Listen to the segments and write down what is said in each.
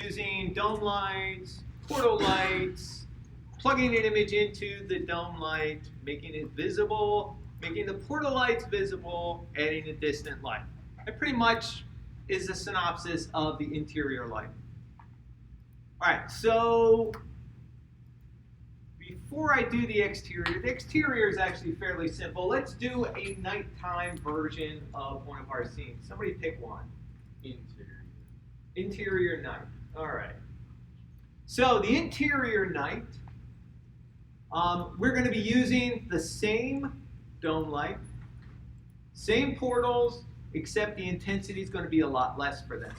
using dome lights, portal lights, plugging an image into the dome light, making it visible, making the portal lights visible, adding a distant light. That pretty much is a synopsis of the interior light. All right, so before I do the exterior is actually fairly simple. Let's do a nighttime version of one of our scenes. Somebody pick one. Interior. Interior night. All right. So the interior night, we're going to be using the same dome light, same portals, except the intensity is going to be a lot less for them.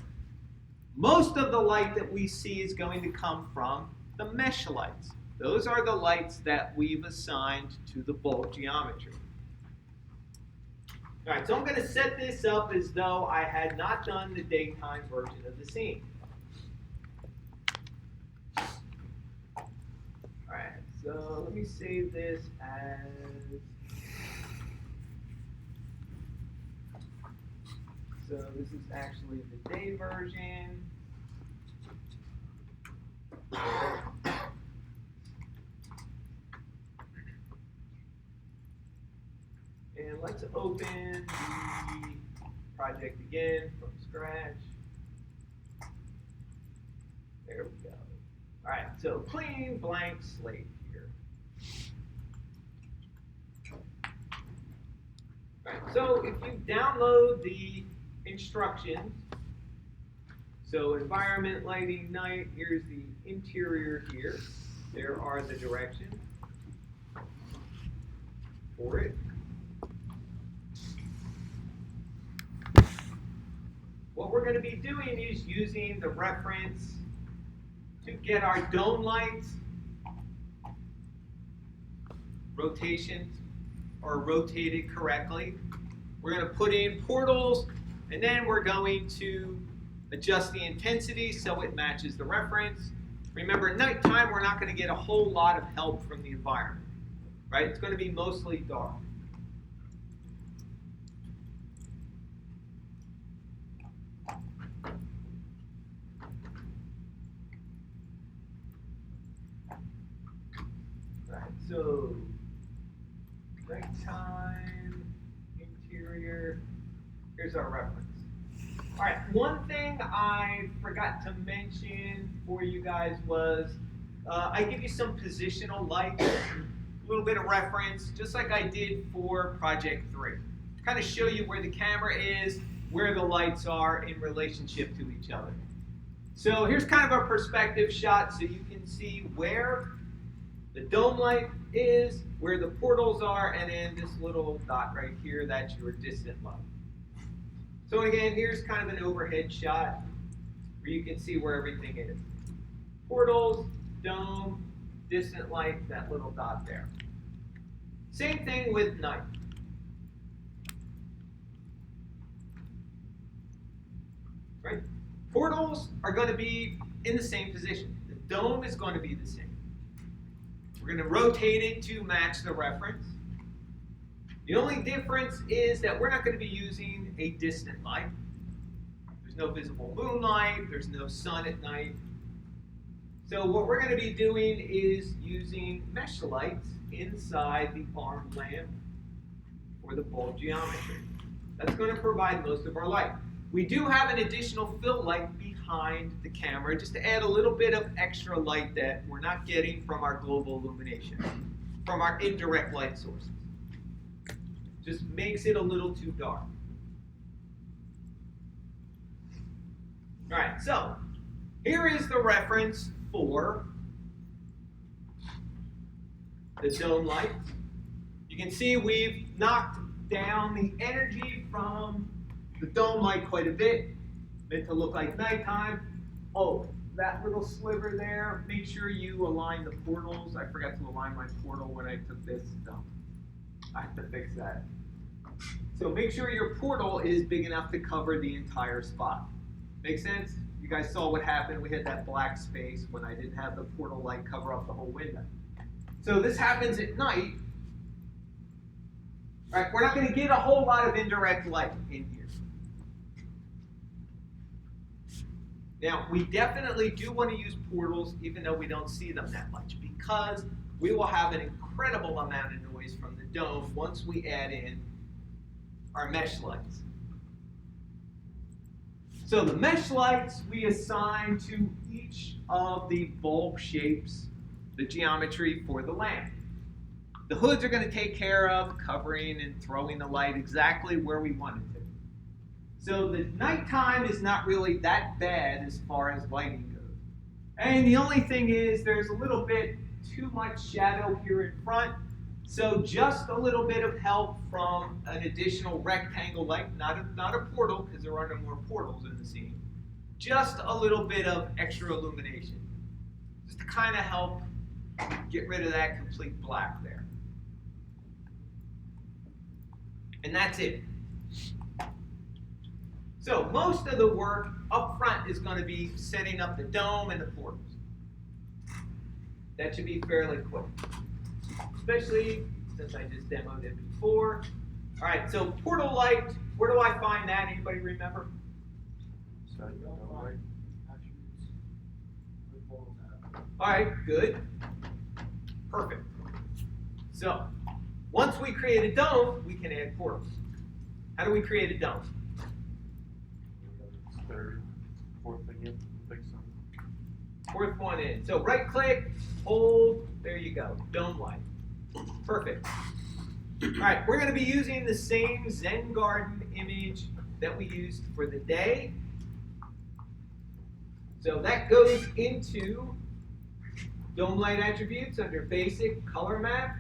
Most of the light that we see is going to come from the mesh lights. Those are the lights that we've assigned to the bulb geometry. All right, so I'm going to set this up as though I had not done the daytime version of the scene. All right, so let me save this as... So this is actually the day version. And let's open the project again from scratch. There we go. All right, so clean blank slate here. All right, so if you download the instructions, so environment, lighting, night, here's the interior here. There are the directions for it. What we're going to be doing is using the reference to get our dome lights rotations or rotated correctly. We're going to put in portals, and then we're going to adjust the intensity so it matches the reference. Remember, at nighttime, we're not going to get a whole lot of help from the environment, right? It's going to be mostly dark. Right, so nighttime, interior, here's our reference. All right, one thing I forgot to mention for you guys was I give you some positional lights, a little bit of reference, just like I did for Project 3. Kind of show you where the camera is, where the lights are in relationship to each other. So here's kind of a perspective shot so you can see where the dome light is, where the portals are, and then this little dot right here, that's your distant light. So again, here's kind of an overhead shot where you can see where everything is. Portals, dome, distant light, that little dot there. Same thing with night. Right? Portals are going to be in the same position. The dome is going to be the same. We're going to rotate it to match the reference. The only difference is that we're not going to be using a distant light. There's no visible moonlight, there's no sun at night. So what we're going to be doing is using mesh lights inside the arm lamp for the bulb geometry. That's going to provide most of our light. We do have an additional fill light behind the camera just to add a little bit of extra light that we're not getting from our global illumination, from our indirect light sources. Just makes it a little too dark. All right, so here is the reference for the dome light. You can see we've knocked down the energy from the dome light quite a bit, meant to look like nighttime. Oh, that little sliver there, make sure you align the portals. I forgot to align my portal when I took this dump. I have to fix that. So make sure your portal is big enough to cover the entire spot. Make sense? You guys saw what happened. We had that black space when I didn't have the portal light cover up the whole window. So this happens at night. All right, we're not going to get a whole lot of indirect light in here. Now, we definitely do want to use portals, even though we don't see them that much, because we will have an incredible amount of noise from the dome once we add in our mesh lights. So the mesh lights we assign to each of the bulb shapes, the geometry for the lamp. The hoods are going to take care of covering and throwing the light exactly where we want it to. So the nighttime is not really that bad as far as lighting goes. And the only thing is there's a little bit too much shadow here in front. So just a little bit of help from an additional rectangle light, not a portal, because there are no more portals in the scene. Just a little bit of extra illumination. Just to kind of help get rid of that complete black there. And that's it. So most of the work up front is going to be setting up the dome and the portals. That should be fairly quick, especially since I just demoed it before. All right, so portal light, where do I find that? Anybody remember? All right, good. Perfect. So once we create a dome, we can add portals. How do we create a dome? Fourth thing in, big sun. Fourth one in. So right click, hold, there you go, dome light. Perfect. All right, we're going to be using the same Zen Garden image that we used for the day. So that goes into dome light attributes under basic color map.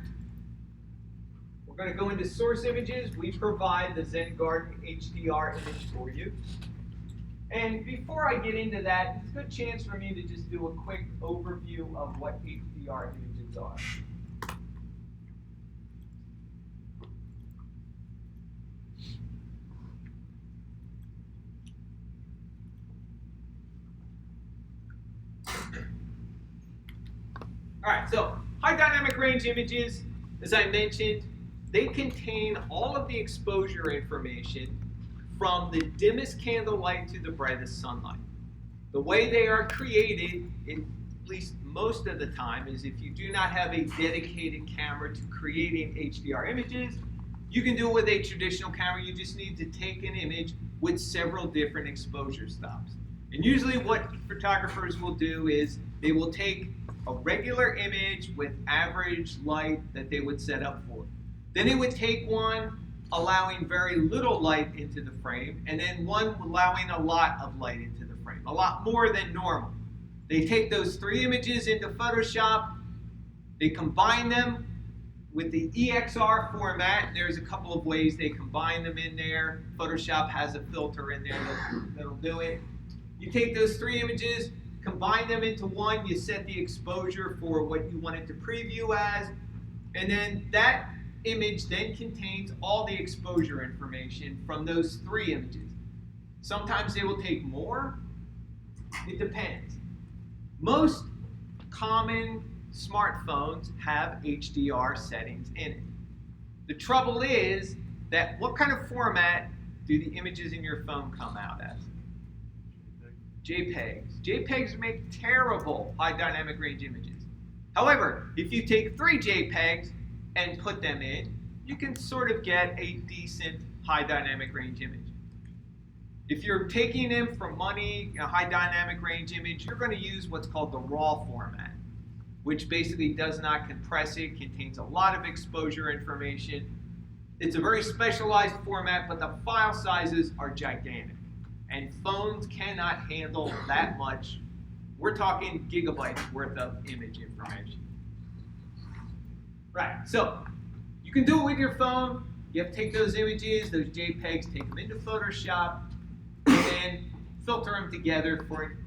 We're going to go into source images. We provide the Zen Garden HDR image for you. And before I get into that, it's a good chance for me to just do a quick overview of what HDR images are. All right, so high dynamic range images, as I mentioned, they contain all of the exposure information from the dimmest candlelight to the brightest sunlight. The way they are created, at least most of the time, is if you do not have a dedicated camera to creating HDR images, you can do it with a traditional camera. You just need to take an image with several different exposure stops. And usually what photographers will do is they will take a regular image with average light that they would set up for. Then they would take one allowing very little light into the frame, and then one allowing a lot of light into the frame, a lot more than normal. They take those three images into Photoshop, they combine them with the EXR format. There's a couple of ways they combine them in there. Photoshop has a filter in there that'll do it. You take those three images, combine them into one, you set the exposure for what you want it to preview as, and then that image then contains all the exposure information from those three images. Sometimes they will take more. It depends. Most common smartphones have HDR settings in it. The trouble is that what kind of format do the images in your phone come out as? JPEGs. JPEGs make terrible high dynamic range images. However, if you take 3 JPEGs and put them in, you can sort of get a decent high dynamic range image. If you're taking them for money, a high dynamic range image, you're going to use what's called the RAW format, which basically does not compress it, contains a lot of exposure information. It's a very specialized format, but the file sizes are gigantic, and phones cannot handle that much. We're talking gigabytes worth of image information. Right, so you can do it with your phone. You have to take those images, those JPEGs, take them into Photoshop, and then filter them together for an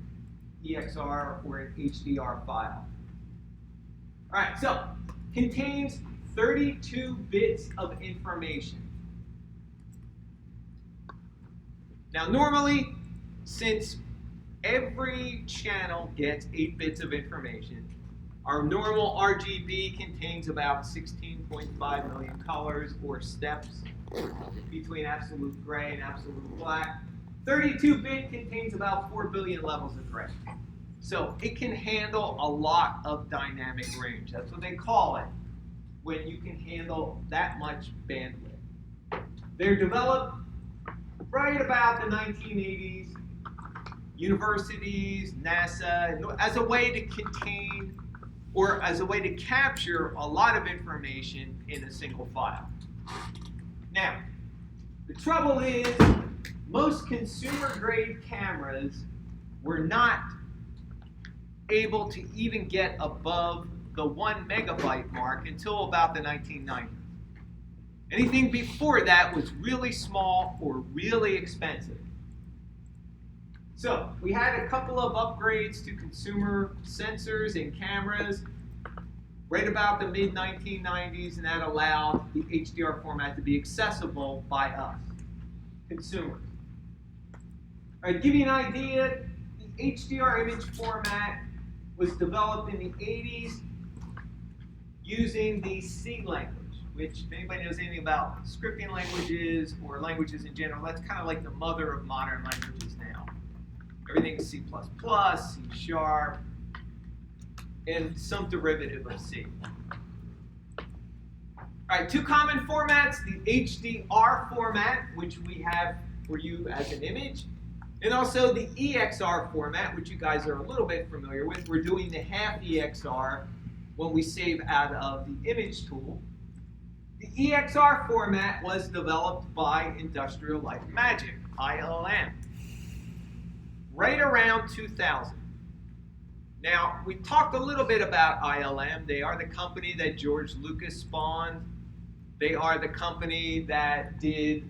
EXR or an HDR file. All right, so contains 32 bits of information. Now normally, since every channel gets 8 bits of information, our normal RGB contains about 16.5 million colors or steps between absolute gray and absolute black. 32-bit contains about 4 billion levels of gray. So it can handle a lot of dynamic range. That's what they call it when you can handle that much bandwidth. They're developed right about the 1980s, universities, NASA, as a way to contain or as a way to capture a lot of information in a single file. Now, the trouble is most consumer-grade cameras were not able to even get above the 1 megabyte mark until about the 1990s. Anything before that was really small or really expensive. So we had a couple of upgrades to consumer sensors and cameras right about the mid-1990s, and that allowed the HDR format to be accessible by us, consumers. All right, to give you an idea, the HDR image format was developed in the 80s using the C language, which if anybody knows anything about scripting languages or languages in general, that's kind of like the mother of modern languages now. Everything's C++, C#, and some derivative of C. All right, two common formats, the HDR format, which we have for you as an image, and also the EXR format, which you guys are a little bit familiar with. We're doing the half EXR when we save out of the image tool. The EXR format was developed by Industrial Light and Magic, ILM, right around 2000. Now, we talked a little bit about ILM. They are the company that George Lucas spawned. They are the company that did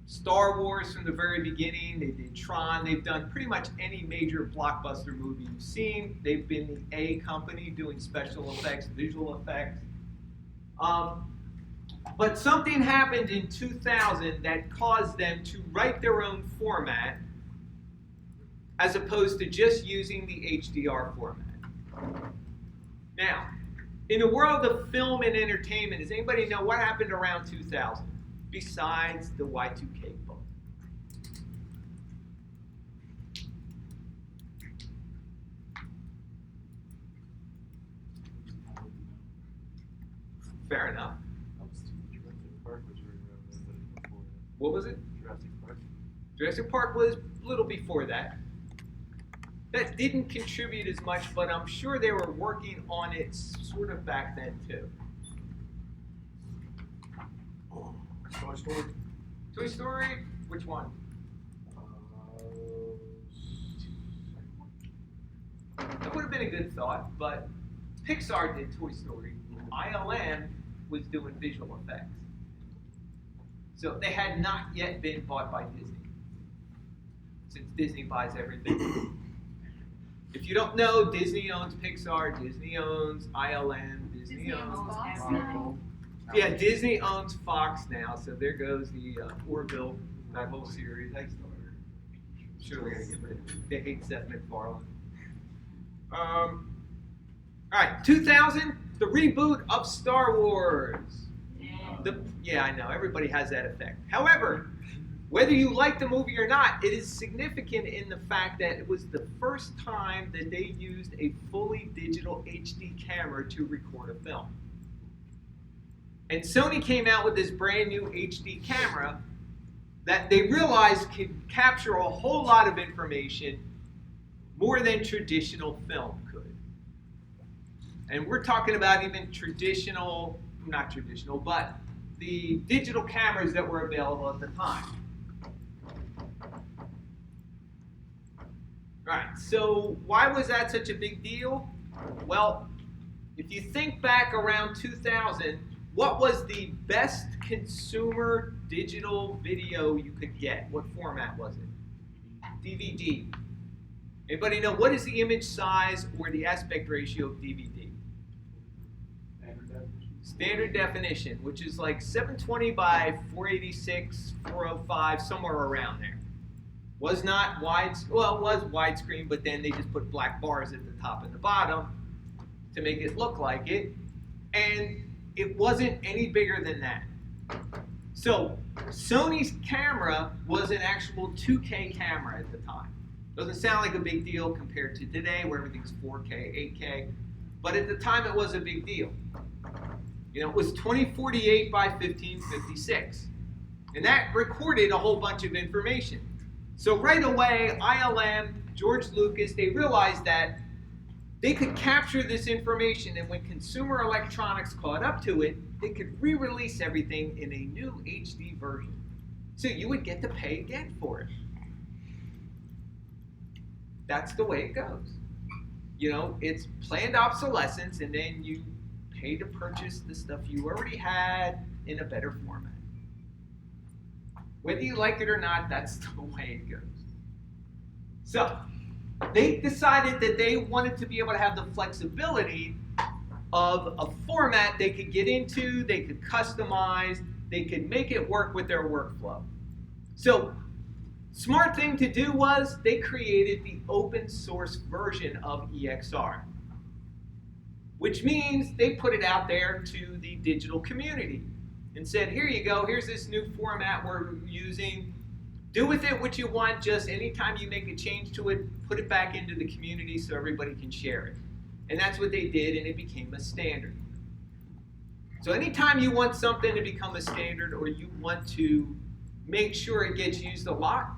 Star Wars from the very beginning. They did Tron. They've done pretty much any major blockbuster movie you've seen. They've been the A company doing special effects, visual effects. But something happened in 2000 that caused them to write their own format as opposed to just using the HDR format. Now, in the world of film and entertainment, does anybody know what happened around 2000 besides the Y2K boom? Fair enough. Jurassic Park was right around then, but it's before that. What was it? Jurassic Park. Jurassic Park was a little before that. That didn't contribute as much, but I'm sure they were working on it sort of back then too. Toy Story. Toy Story? Which one? That would have been a good thought, but Pixar did Toy Story. ILM was doing visual effects. So they had not yet been bought by Disney, since Disney buys everything. If you don't know, Disney owns Pixar, Disney owns ILM, Disney owns Fox Marvel. Yeah, Disney owns Fox now, so there goes the Orville, that whole series. Sure, we're gonna get rid of it. They hate Seth MacFarlane. All right, 2000, the reboot of Star Wars. Yeah, I know, everybody has that effect. However, whether you like the movie or not, it is significant in the fact that it was the first time that they used a fully digital HD camera to record a film. And Sony came out with this brand new HD camera that they realized could capture a whole lot of information more than traditional film could. And we're talking about even traditional, not traditional, but the digital cameras that were available at the time. All right, so why was that such a big deal? Well, if you think back around 2000, what was the best consumer digital video you could get? What format was it? DVD. Anybody know what is the image size or the aspect ratio of DVD? Standard definition, which is like 720 by 486, 405, somewhere around there. Was not wide, well, it was widescreen, but then they just put black bars at the top and the bottom to make it look like it. And it wasn't any bigger than that. So Sony's camera was an actual 2K camera at the time. Doesn't sound like a big deal compared to today where everything's 4K, 8K, but at the time it was a big deal. You know, it was 2048 by 1556. And that recorded a whole bunch of information. So right away, ILM, George Lucas, they realized that they could capture this information, and when consumer electronics caught up to it, they could re-release everything in a new HD version. So you would get to pay again for it. That's the way it goes. You know, it's planned obsolescence, and then you pay to purchase the stuff you already had in a better format. Whether you like it or not, that's the way it goes. So, they decided that they wanted to be able to have the flexibility of a format they could get into, they could customize, they could make it work with their workflow. So, smart thing to do was they created the open source version of EXR, which means they put it out there to the digital community and said, here you go, here's this new format we're using. Do with it what you want, just anytime you make a change to it, put it back into the community so everybody can share it. And that's what they did, and it became a standard. So anytime you want something to become a standard or you want to make sure it gets used a lot,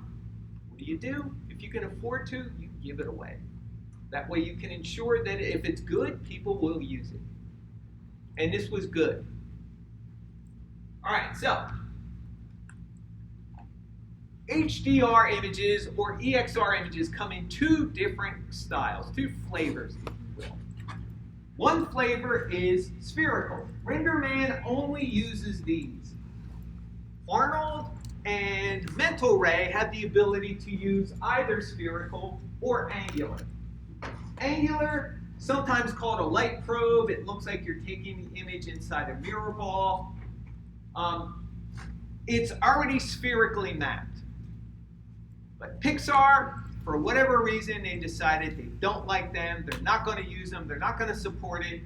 what do? If you can afford to, you give it away. That way you can ensure that if it's good, people will use it. And this was good. All right, so HDR images or EXR images come in two different styles, two flavors, if you will. One flavor is spherical. RenderMan only uses these. Arnold and Mental Ray have the ability to use either spherical or angular. Angular, sometimes called a light probe. It looks like you're taking the image inside a mirror ball. It's already spherically mapped. But Pixar, for whatever reason, they decided they don't like them, they're not going to use them, they're not going to support it.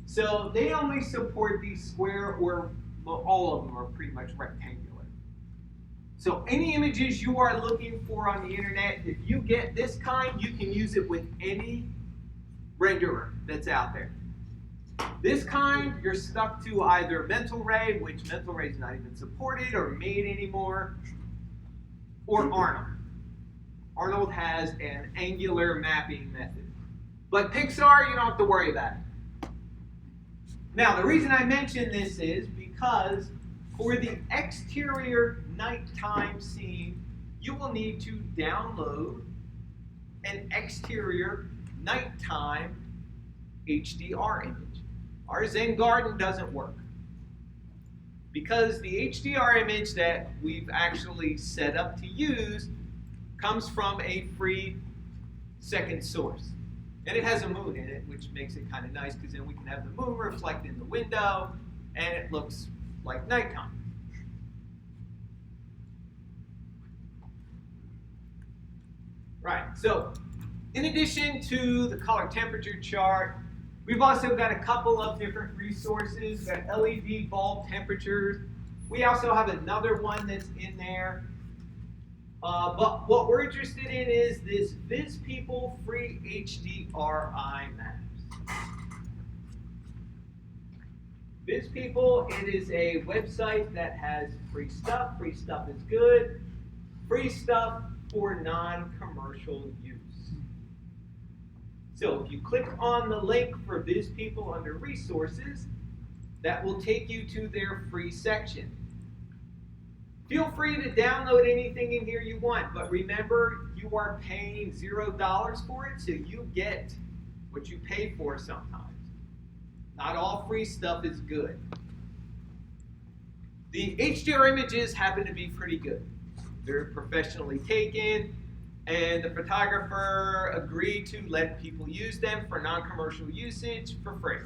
So they only support these square, or well, all of them are pretty much rectangular. So any images you are looking for on the internet, if you get this kind, you can use it with any renderer that's out there. This kind, you're stuck to either Mental Ray, which Mental Ray is not even supported or made anymore, or Arnold. Arnold has an angular mapping method. But Pixar, you don't have to worry about it. Now, the reason I mention this is because for the exterior nighttime scene, you will need to download an exterior nighttime HDR image. Our Zen Garden doesn't work because the HDR image that we've actually set up to use comes from a free second source. And it has a moon in it, which makes it kind of nice because then we can have the moon reflect in the window and it looks like nighttime. Right, so in addition to the color temperature chart, we've also got a couple of different resources. We've got LED bulb temperatures. We also have another one that's in there. But what we're interested in is this VizPeople free HDRI maps. VizPeople, it is a website that has free stuff. Free stuff is good. Free stuff for non-commercial use. So if you click on the link for VizPeople under resources, that will take you to their free section. Feel free to download anything in here you want, but remember, you are paying $0 for it, so you get what you pay for sometimes. Not all free stuff is good. The HDR images happen to be pretty good. They're professionally taken, and the photographer agreed to let people use them for non-commercial usage for free.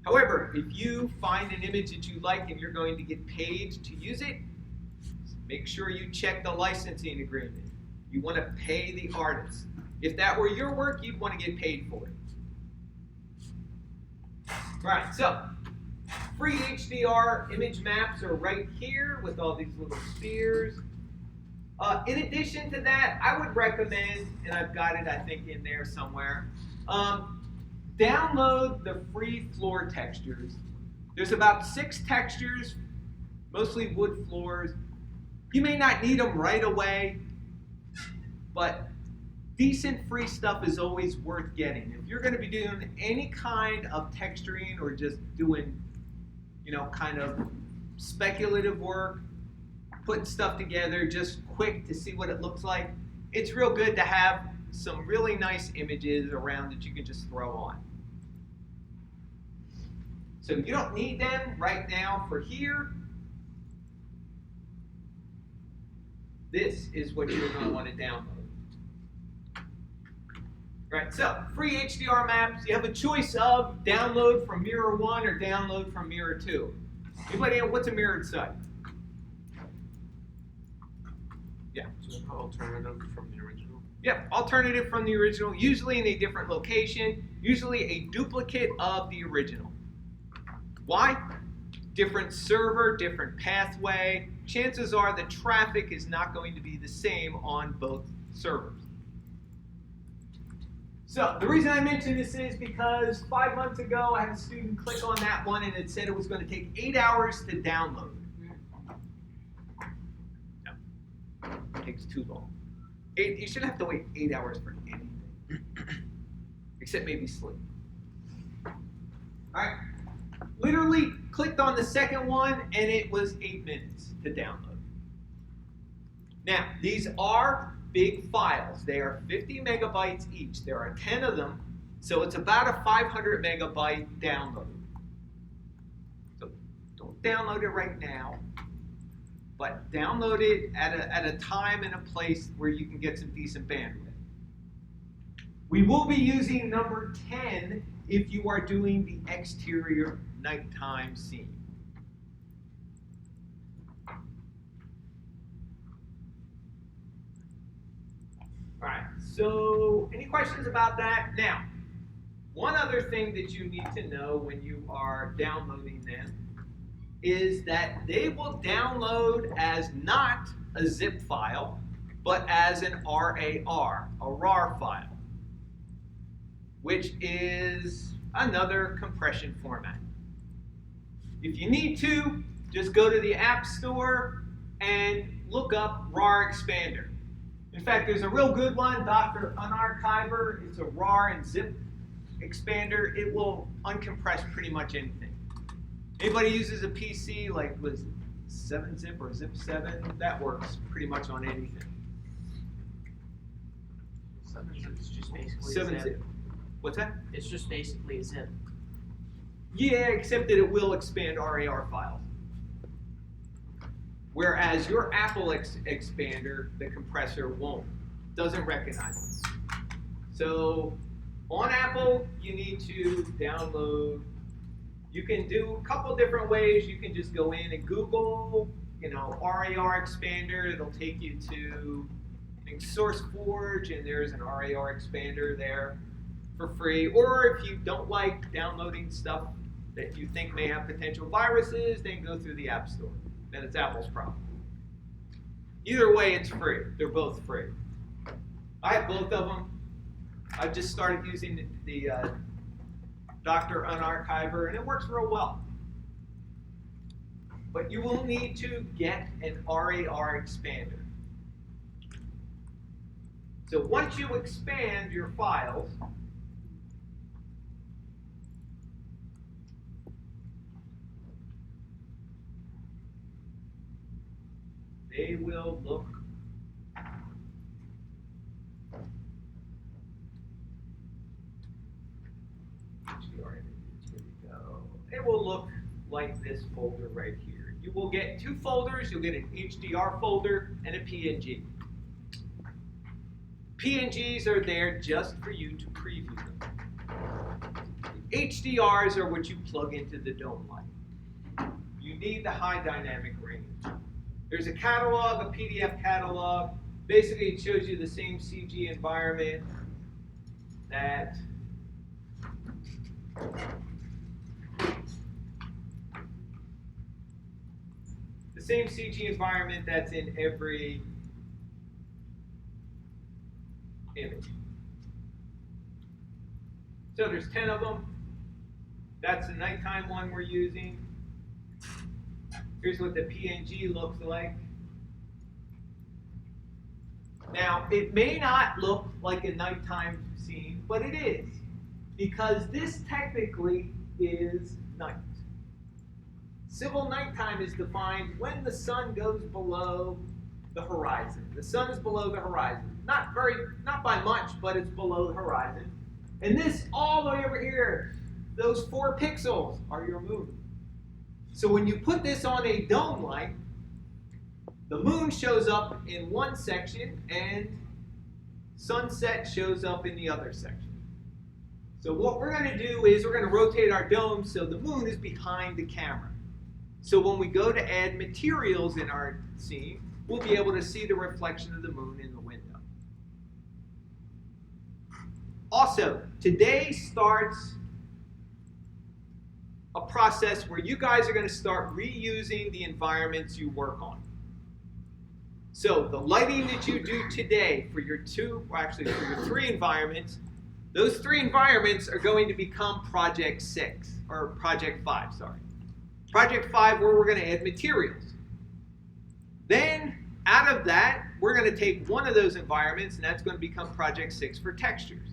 However, if you find an image that you like and you're going to get paid to use it, make sure you check the licensing agreement. You want to pay the artist. If that were your work, you'd want to get paid for it. Right, so free HDR image maps are right here with all these little spheres. In addition to that, I would recommend, and I've got it, I think, in there somewhere, download the free floor textures. There's about 6 textures, mostly wood floors. You may not need them right away, but decent free stuff is always worth getting. If you're going to be doing any kind of texturing or just doing, kind of speculative work, putting stuff together just quick to see what it looks like, it's real good to have some really nice images around that you can just throw on. So you don't need them right now for here. This is what you're going to want to download. Right, so free HDR maps, you have a choice of download from Mirror 1 or download from Mirror 2. Anybody know what's a mirrored site? Yeah. So alternative from the original? Yep, alternative from the original, usually in a different location, usually a duplicate of the original. Why? Different server, different pathway. Chances are the traffic is not going to be the same on both servers. So the reason I mention this is because 5 months ago I had a student click on that one and it said it was going to take 8 hours to download. No, it takes too long. You shouldn't have to wait 8 hours for anything, except maybe sleep. All right. Literally clicked on the second one and it was 8 minutes to download. Now, these are big files. They are 50 megabytes each. There are 10 of them, so it's about a 500 megabyte download. So don't download it right now, but download it at a time and a place where you can get some decent bandwidth. We will be using number 10 if you are doing the exterior nighttime scene. All right, so any questions about that? Now, one other thing that you need to know when you are downloading them is that they will download as not a zip file, but as an RAR, a RAR file, which is another compression format. If you need to, just go to the App Store and look up RAR Expander. In fact, there's a real good one, Dr. Unarchiver. It's a RAR and zip expander. It will uncompress pretty much anything. Anybody uses a PC like with 7-zip or Zip 7, that works pretty much on anything. 7-zip is just basically 7-zip. What's that? It's just basically a zip. Yeah, except that it will expand RAR files. Whereas your Apple expander, the compressor won't, doesn't recognize it. So on Apple, you need to download. You can do a couple different ways. You can just go in and Google, RAR expander. It'll take you to, I think, SourceForge, and there's an RAR expander there for free. Or if you don't like downloading stuff that you think may have potential viruses, then go through the App Store. Then it's Apple's problem. Either way, it's free. They're both free. I have both of them. I've just started using the Dr. Unarchiver, and it works real well. But you will need to get an RAR expander. So once you expand your files, they will look it will look like this folder right here. You will get 2 folders. You'll get an HDR folder and a PNG. PNGs are there just for you to preview them. HDRs are what you plug into the dome light. You need the high dynamic range. There's a catalog, a PDF catalog. Basically, it shows you the same CG environment that same CG environment that's in every image. So there's 10 of them. That's the nighttime one we're using. Here's what the PNG looks like. Now, it may not look like a nighttime scene, but it is, because this technically is night. Civil nighttime is defined when the sun goes below the horizon. The sun is below the horizon. Not by much, but it's below the horizon. And this all the way over here, those 4 pixels are your moon. So when you put this on a dome light, the moon shows up in one section and sunset shows up in the other section. So what we're going to do is we're going to rotate our dome so the moon is behind the camera. So when we go to add materials in our scene, we'll be able to see the reflection of the moon in the window. Also, today starts a process where you guys are going to start reusing the environments you work on. So the lighting that you do today for your for your 3 environments, those 3 environments are going to become Project 6, or Project 5, sorry. Project 5, where we're going to add materials. Then, out of that, we're going to take one of those environments, and that's going to become Project 6 for textures.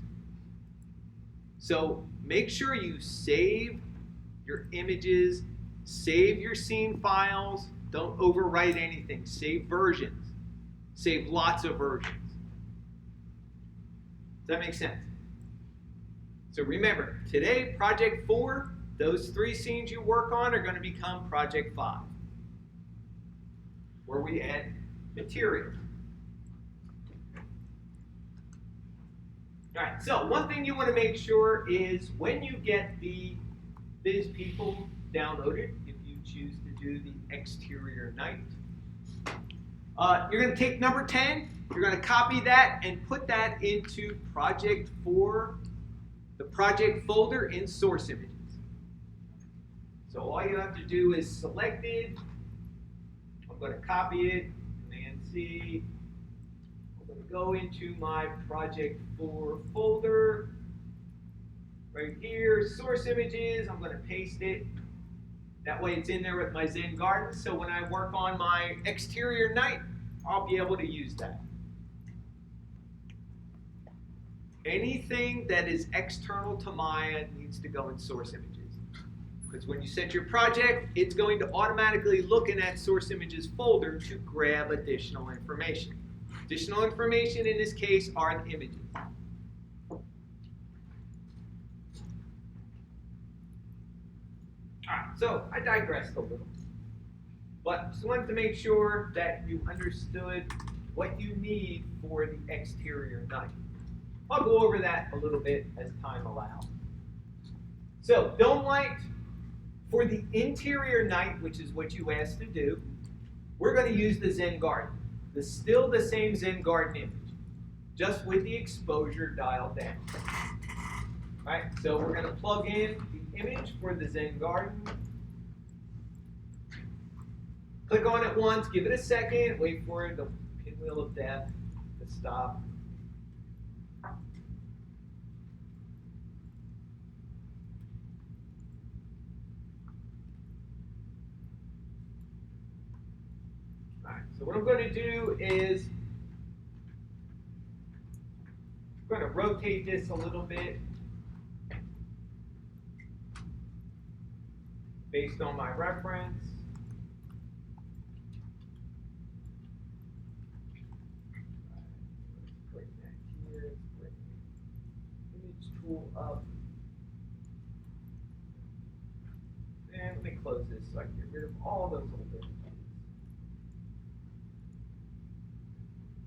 So make sure you save your images, save your scene files, don't overwrite anything, save versions. Save lots of versions. Does that make sense? So remember, today, Project 4, those 3 scenes you work on are going to become Project 5, where we add materials. All right, so one thing you want to make sure is when you get the Viz People downloaded, if you choose to do the exterior night, you're going to take number 10, you're going to copy that and put that into Project 4, the project folder in Source Images. So all you have to do is select it. I'm going to copy it, Command C. I'm going to go into my Project 4 folder. Right here, Source Images, I'm going to paste it. That way it's in there with my Zen Garden, so when I work on my exterior night, I'll be able to use that. Anything that is external to Maya needs to go in Source Images. Because when you set your project, it's going to automatically look in that Source Images folder to grab additional information. Additional information in this case are the images. Alright, so I digressed a little, but just wanted to make sure that you understood what you need for the exterior night. I'll go over that a little bit as time allows. So, dome light, for the interior night, which is what you asked to do, we're going to use the Zen Garden. Still the same Zen Garden image, just with the exposure dialed down. Alright, so we're going to plug in the image for the Zen Garden. Click on it once, give it a second, wait for the pinwheel of death to stop. Alright, so what I'm going to do is I'm going to rotate this a little bit based on my reference. Bring that here, bring the image tool up. And let me close this so I can get rid of all those old images.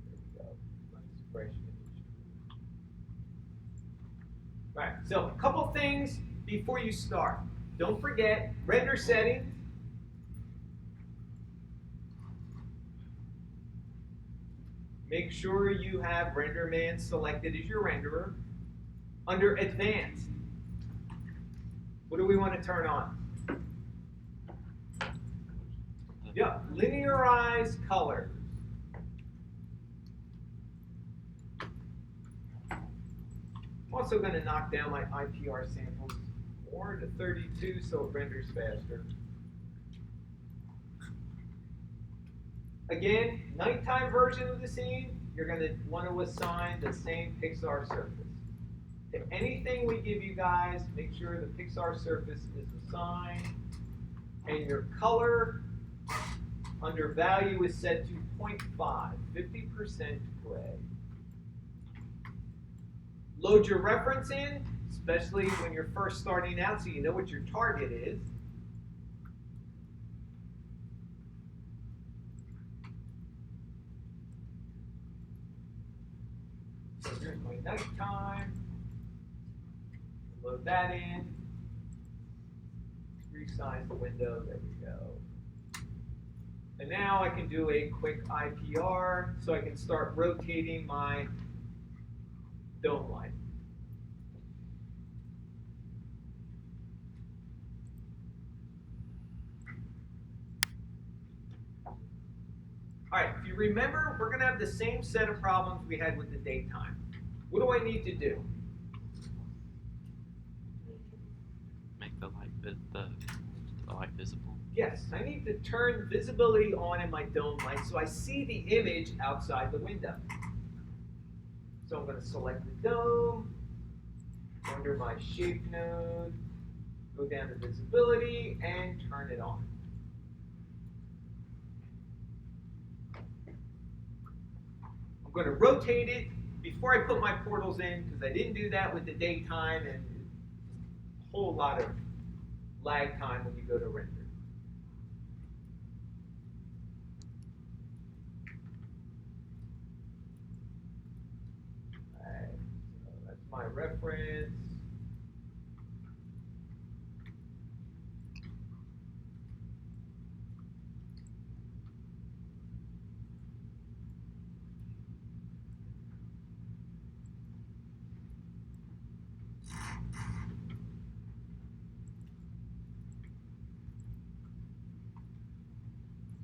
There we go. Nice fresh image. All right, so a couple things before you start. Don't forget, render settings. Make sure you have RenderMan selected as your renderer. Under Advanced, what do we want to turn on? Yep, linearized colors. I'm also going to knock down my IPR samples more to 32 so it renders faster. Again, nighttime version of the scene, you're going to want to assign the same Pixar surface. To anything we give you guys, make sure the Pixar surface is assigned, and your color under value is set to 0.5, 50% gray. Load your reference in, especially when you're first starting out so you know what your target is. So here's my nighttime. Load that in. Resize the window, there we go. And now I can do a quick IPR so I can start rotating my dome light. All right, if you remember, we're going to have the same set of problems we had with the daytime. What do I need to do? Make the light visible. Yes, I need to turn visibility on in my dome light so I see the image outside the window. So I'm going to select the dome, under my shape node, go down to visibility, and turn it on. I'm going to rotate it before I put my portals in because I didn't do that with the daytime and a whole lot of lag time when you go to render. Alright, so that's my reference.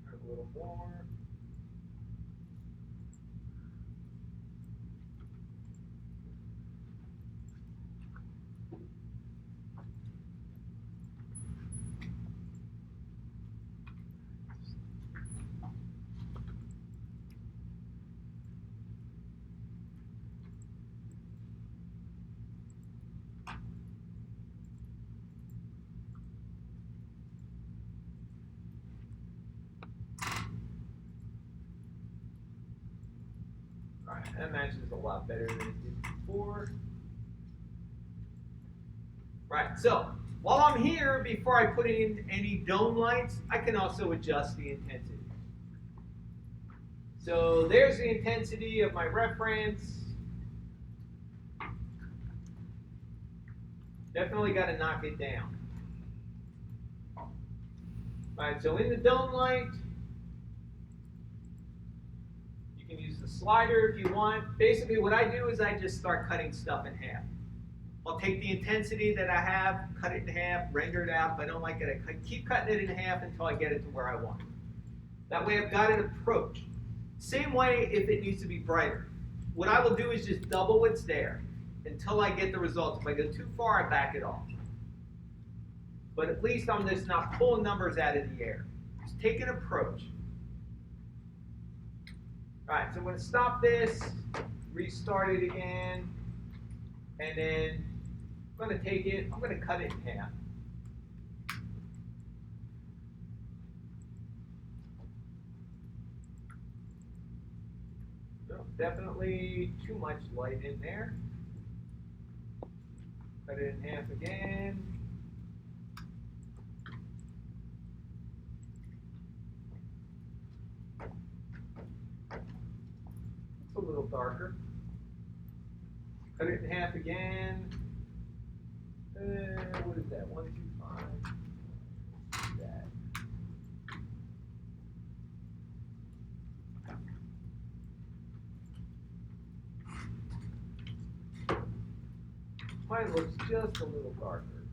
A little more. Alright, that matches a lot better than it did before. Right, so while I'm here, before I put in any dome lights, I can also adjust the intensity. So there's the intensity of my reference. Definitely got to knock it down. Alright, so in the dome light, you can use the slider if you want. Basically what I do is I just start cutting stuff in half. I'll take the intensity that I have, cut it in half, render it out. If I don't like it, I keep cutting it in half until I get it to where I want it. That way I've got an approach. Same way if it needs to be brighter. What I will do is just double what's there until I get the results. If I go too far, I back it off. But at least I'm just not pulling numbers out of the air. Just take an approach. All right, so I'm going to stop this, restart it again, and then I'm going to take it, I'm going to cut it in half. So definitely too much light in there. Cut it in half again. It's a little darker. Cut it in half again. What is that? 125. That. Mine looks just a little darker.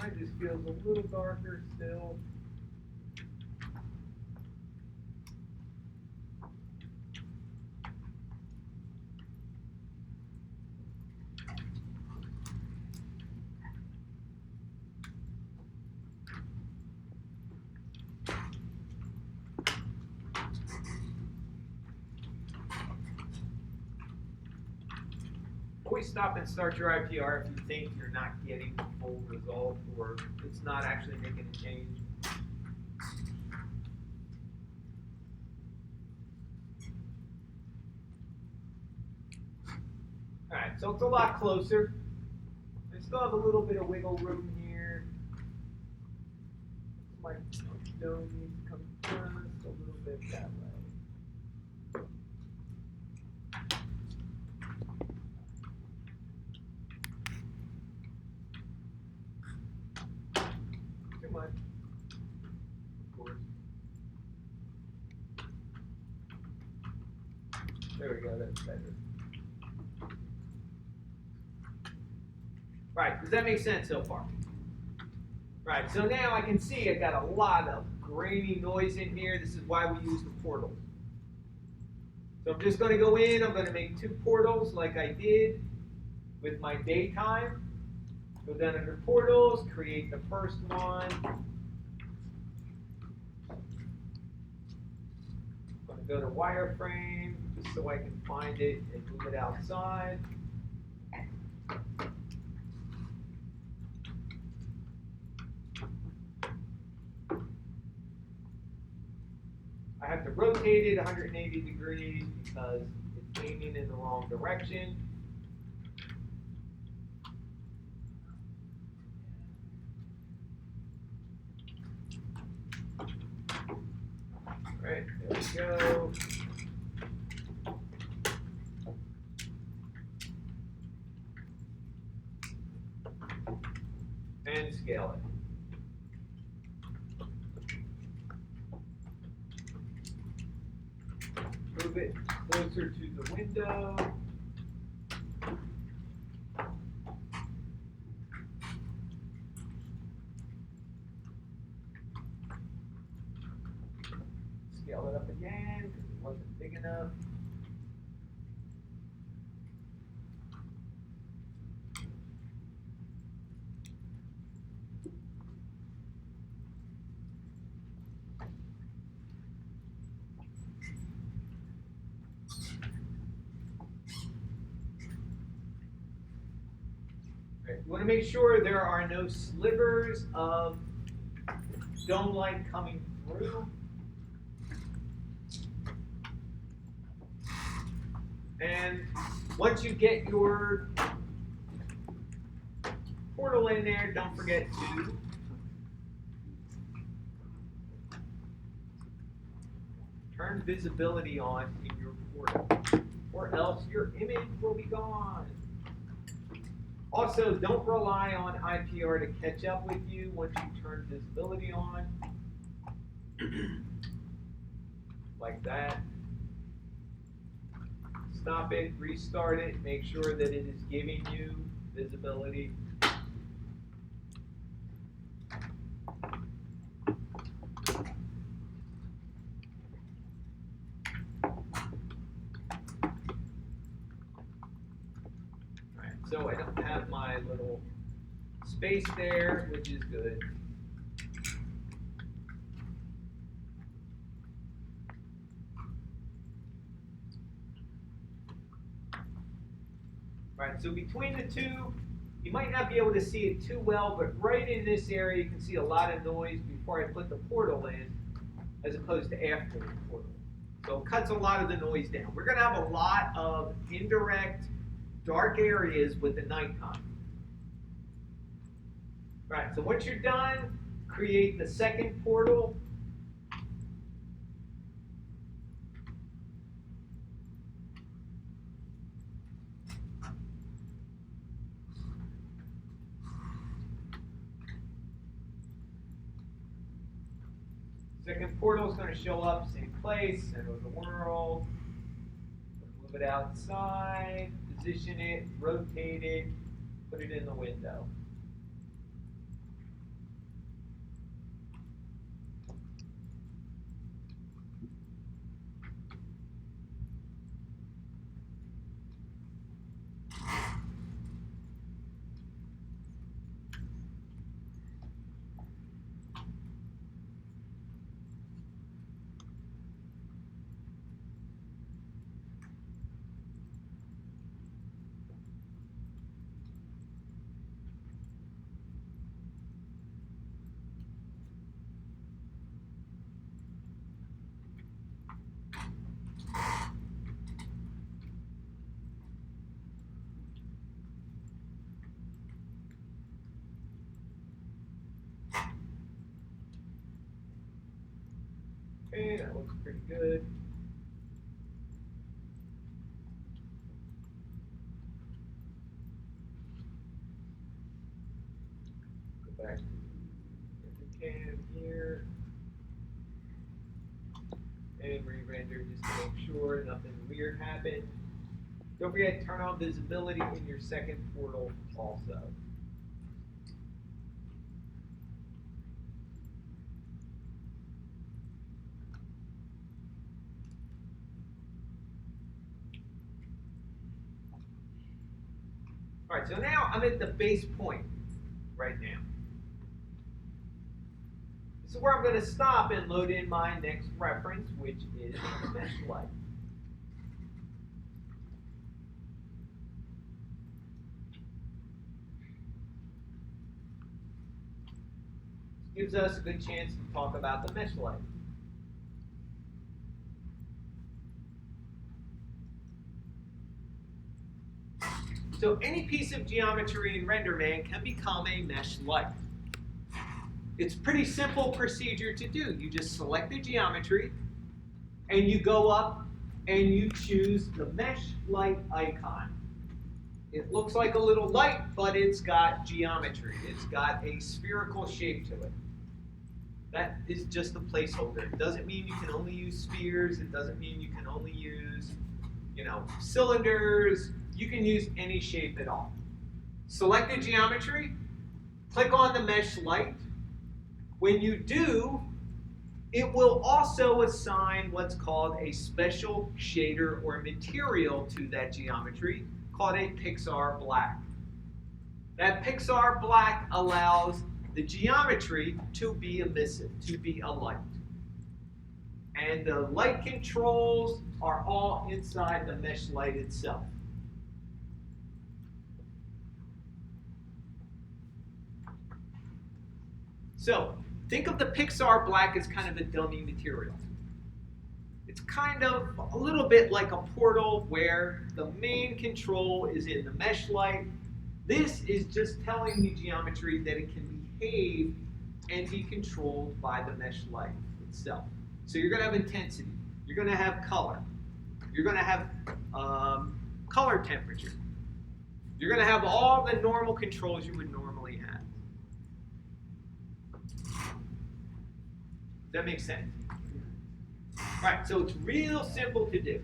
Mine just feels a little darker still. Always stop and start your IPR if you think you're not getting the full result or it's not actually making a change. Alright, so it's a lot closer. I still have a little bit of wiggle room here. My stone needs to come first, a little bit that way. Too much. Of course. There we go, that's better. Right, does that make sense so far? Right, so now I can see I got a lot of grainy noise in here. This is why we use the portals. So I'm just going to go in, I'm going to make 2 portals like I did with my daytime. Go down under portals, create the first one. I'm going to go to wireframe just so I can find it and move it outside. I have to rotate it 180 degrees because it's aiming in the wrong direction. Right, there we go. And scale it. Move it closer to the window. Scale it up again because it wasn't big enough. You want to make sure there are no slivers of dome light coming through. And once you get your portal in there, don't forget to turn visibility on in your portal, or else your image will be gone. Also, don't rely on IPR to catch up with you once you turn visibility on. Like that. Stop it, restart it, make sure that it is giving you visibility. So I don't have my little space there, which is good. Right, so between the two, you might not be able to see it too well, but right in this area you can see a lot of noise before I put the portal in, as opposed to after the portal. So it cuts a lot of the noise down. We're going to have a lot of indirect dark areas with the nighttime. Right, so once you're done, create the second portal. Second portal is going to show up, same place, center of the world. Move it outside. Position it, rotate it, put it in the window. Okay, that looks pretty good. Go back to the cam here. And re-render just to make sure nothing weird happened. Don't forget to turn on visibility in your second portal also. All right, so now I'm at the base point right now. This is where I'm going to stop and load in my next reference, which is the mesh light. This gives us a good chance to talk about the mesh light. So any piece of geometry in RenderMan can become a mesh light. It's a pretty simple procedure to do. You just select the geometry, and you go up and you choose the mesh light icon. It looks like a little light, but it's got geometry. It's got a spherical shape to it. That is just a placeholder. It doesn't mean you can only use spheres. It doesn't mean you can only use, cylinders. You can use any shape at all. Select the geometry, click on the mesh light. When you do, it will also assign what's called a special shader or material to that geometry called a Pixar Black. That Pixar Black allows the geometry to be emissive, to be a light. And the light controls are all inside the mesh light itself. So, think of the Pixar Black as kind of a dummy material. It's kind of a little bit like a portal where the main control is in the mesh light. This is just telling the geometry that it can behave and be controlled by the mesh light itself. So you're going to have intensity. You're going to have color. You're going to have color temperature. You're going to have all the normal controls you would normally have. Does that make sense? All right, so it's real simple to do.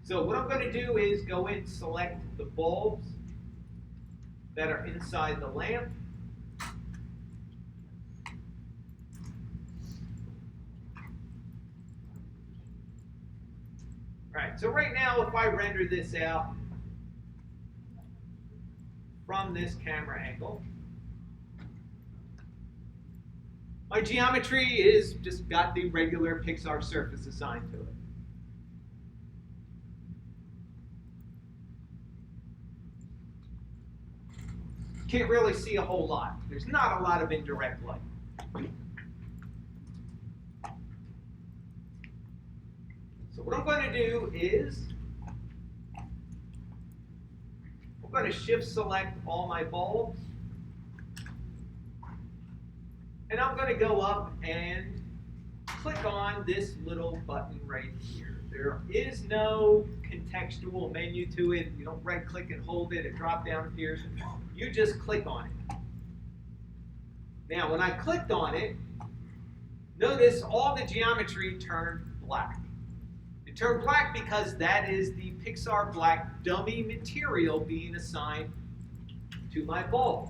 So what I'm going to do is go and select the bulbs that are inside the lamp. All right, so right now if I render this out from this camera angle, my geometry is just got the regular Pixar surface assigned to it. Can't really see a whole lot. There's not a lot of indirect light. So what I'm going to do is I'm going to shift select all my bulbs. And I'm going to go up and click on this little button right here. There is no contextual menu to it. You don't right click and hold it. A drop down appears. You just click on it. Now when I clicked on it, notice all the geometry turned black. It turned black because that is the Pixar Black dummy material being assigned to my bulb.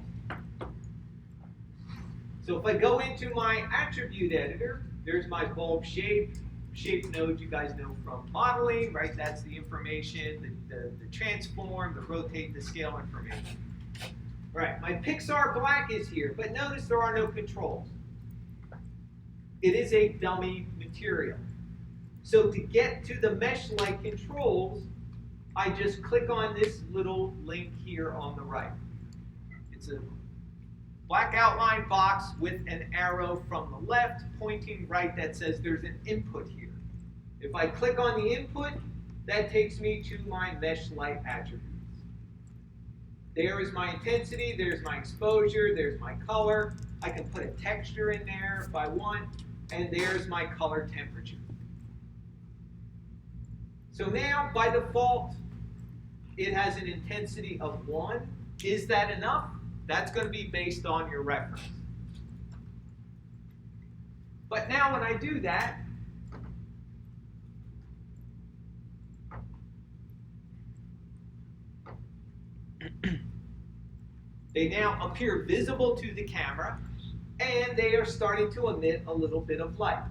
So if I go into my attribute editor, there's my bulb shape. Shape node you guys know from modeling, right? That's the information, the transform, the rotate, the scale information. Right, my Pixar Black is here, but notice there are no controls. It is a dummy material. So to get to the mesh light controls, I just click on this little link here on the right. It's a black outline box with an arrow from the left pointing right that says there's an input here. If I click on the input, that takes me to my mesh light attributes. There is my intensity, there's my exposure, there's my color. I can put a texture in there if I want, and there's my color temperature. So now, by default, it has an intensity of 1. Is that enough? That's going to be based on your reference. But now when I do that, they now appear visible to the camera, and they are starting to emit a little bit of light.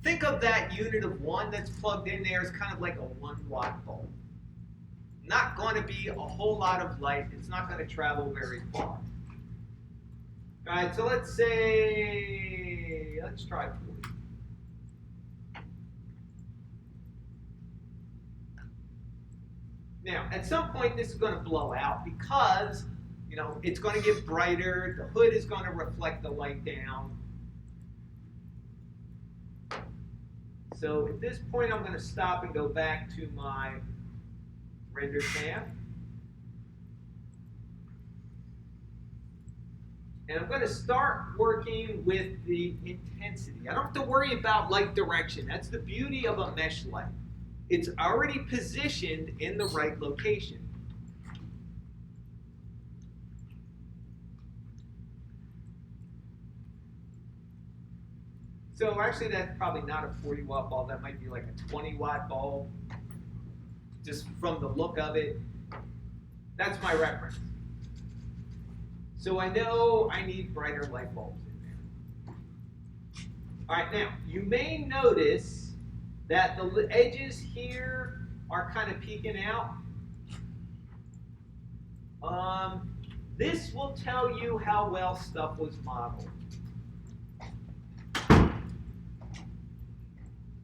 Think of that unit of 1 that's plugged in there as kind of like a 1-watt bulb. Not going to be a whole lot of light. It's not going to travel very far. All right, so let's try 40. Now, at some point, this is going to blow out because, it's going to get brighter. The hood is going to reflect the light down. So at this point, I'm going to stop and go back to my render cam. And I'm going to start working with the intensity. I don't have to worry about light direction. That's the beauty of a mesh light. It's already positioned in the right location. So actually that's probably not a 40-watt bulb. That might be like a 20-watt bulb. Just from the look of it. That's my reference. So I know I need brighter light bulbs in there. All right, now, you may notice that the edges here are kind of peeking out. This will tell you how well stuff was modeled.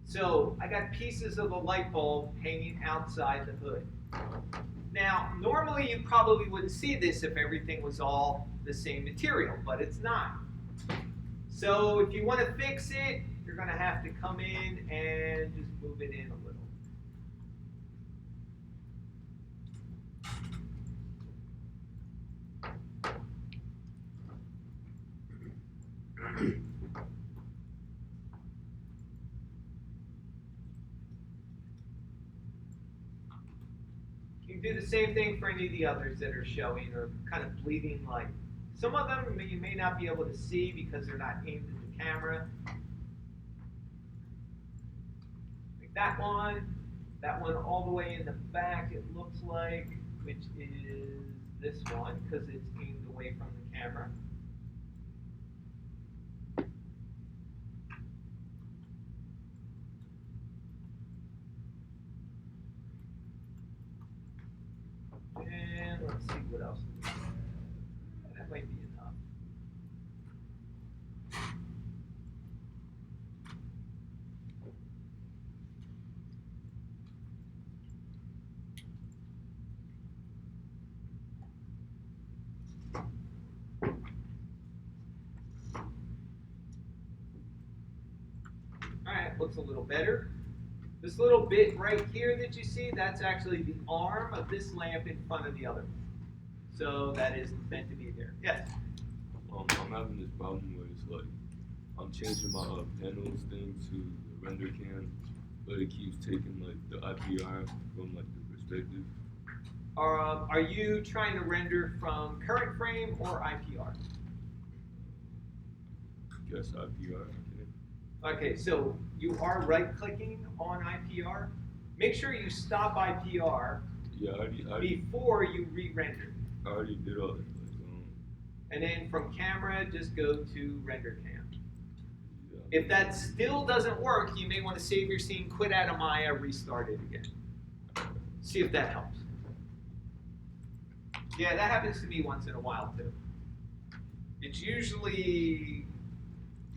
So I got pieces of the light bulb hanging outside the hood. Now, normally you probably wouldn't see this if everything was all the same material, but it's not. So if you want to fix it, you're going to have to come in and just move it in a little. You can do the same thing for any of the others that are showing or kind of bleeding light. Some of them you may not be able to see because they're not aimed at the camera. Like that one all the way in the back it looks like, which is this one because it's aimed away from the camera. And let's see what else we have. That might be enough. All right, looks a little better. This little bit right here that you see, that's actually the arm of this lamp in front of the other one. So that is meant to be there. Yes? I'm having this problem where it's like, I'm changing my panels thing to the render cam, but it keeps taking like the IPR from like the perspective. Are you trying to render from current frame or IPR? I guess IPR. Okay, so you are right-clicking on IPR. Make sure you stop IPR Yeah, I before you re-render. already did all that. And then from camera, just go to render cam. Yeah. If that still doesn't work, you may want to save your scene, quit out of Maya, restart it again. See if that helps. Yeah, that happens to me once in a while too. It's usually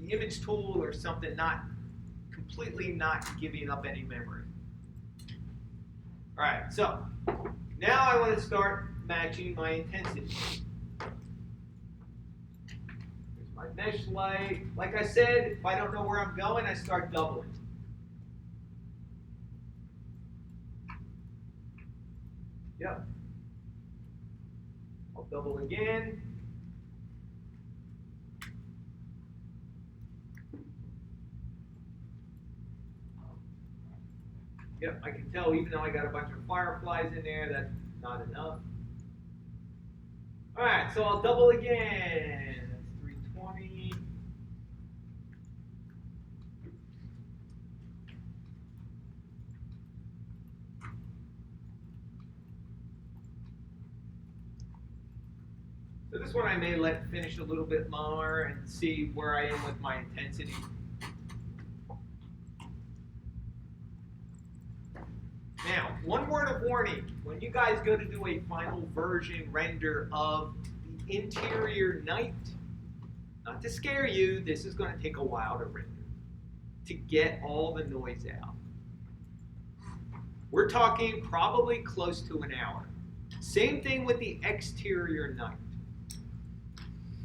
the image tool or something completely not giving up any memory. All right, so now I want to start matching my intensity. Here's my mesh light. Like I said, if I don't know where I'm going, I start doubling. Yep. I'll double again. Yep, I can tell even though I got a bunch of fireflies in there, that's not enough. Alright, so I'll double again. That's 320. So this one I may let finish a little bit more and see where I am with my intensity. Now, one word of warning, when you guys go to do a final version render of the interior night, not to scare you, this is going to take a while to render, to get all the noise out. We're talking probably close to an hour. Same thing with the exterior night.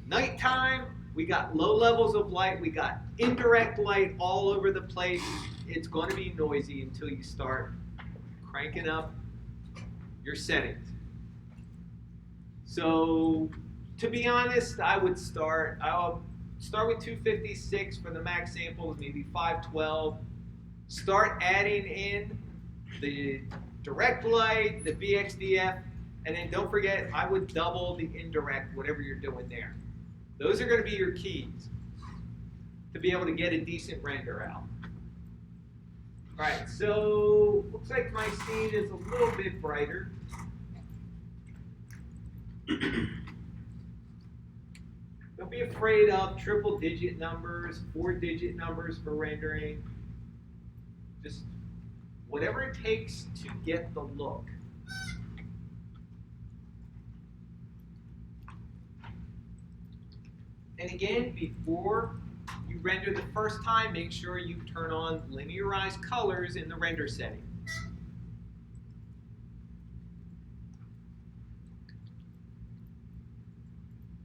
Nighttime, we got low levels of light, we got indirect light all over the place. It's going to be noisy until you start cranking up your settings. So, to be honest, I'll start with 256 for the max samples, maybe 512. Start adding in the direct light, the BXDF, and then don't forget, I would double the indirect, whatever you're doing there. Those are going to be your keys to be able to get a decent render out. Alright, so looks like my scene is a little bit brighter. Don't be afraid of triple-digit numbers, 4-digit numbers for rendering. Just whatever it takes to get the look. And again, before you render the first time, make sure you turn on linearized colors in the render setting.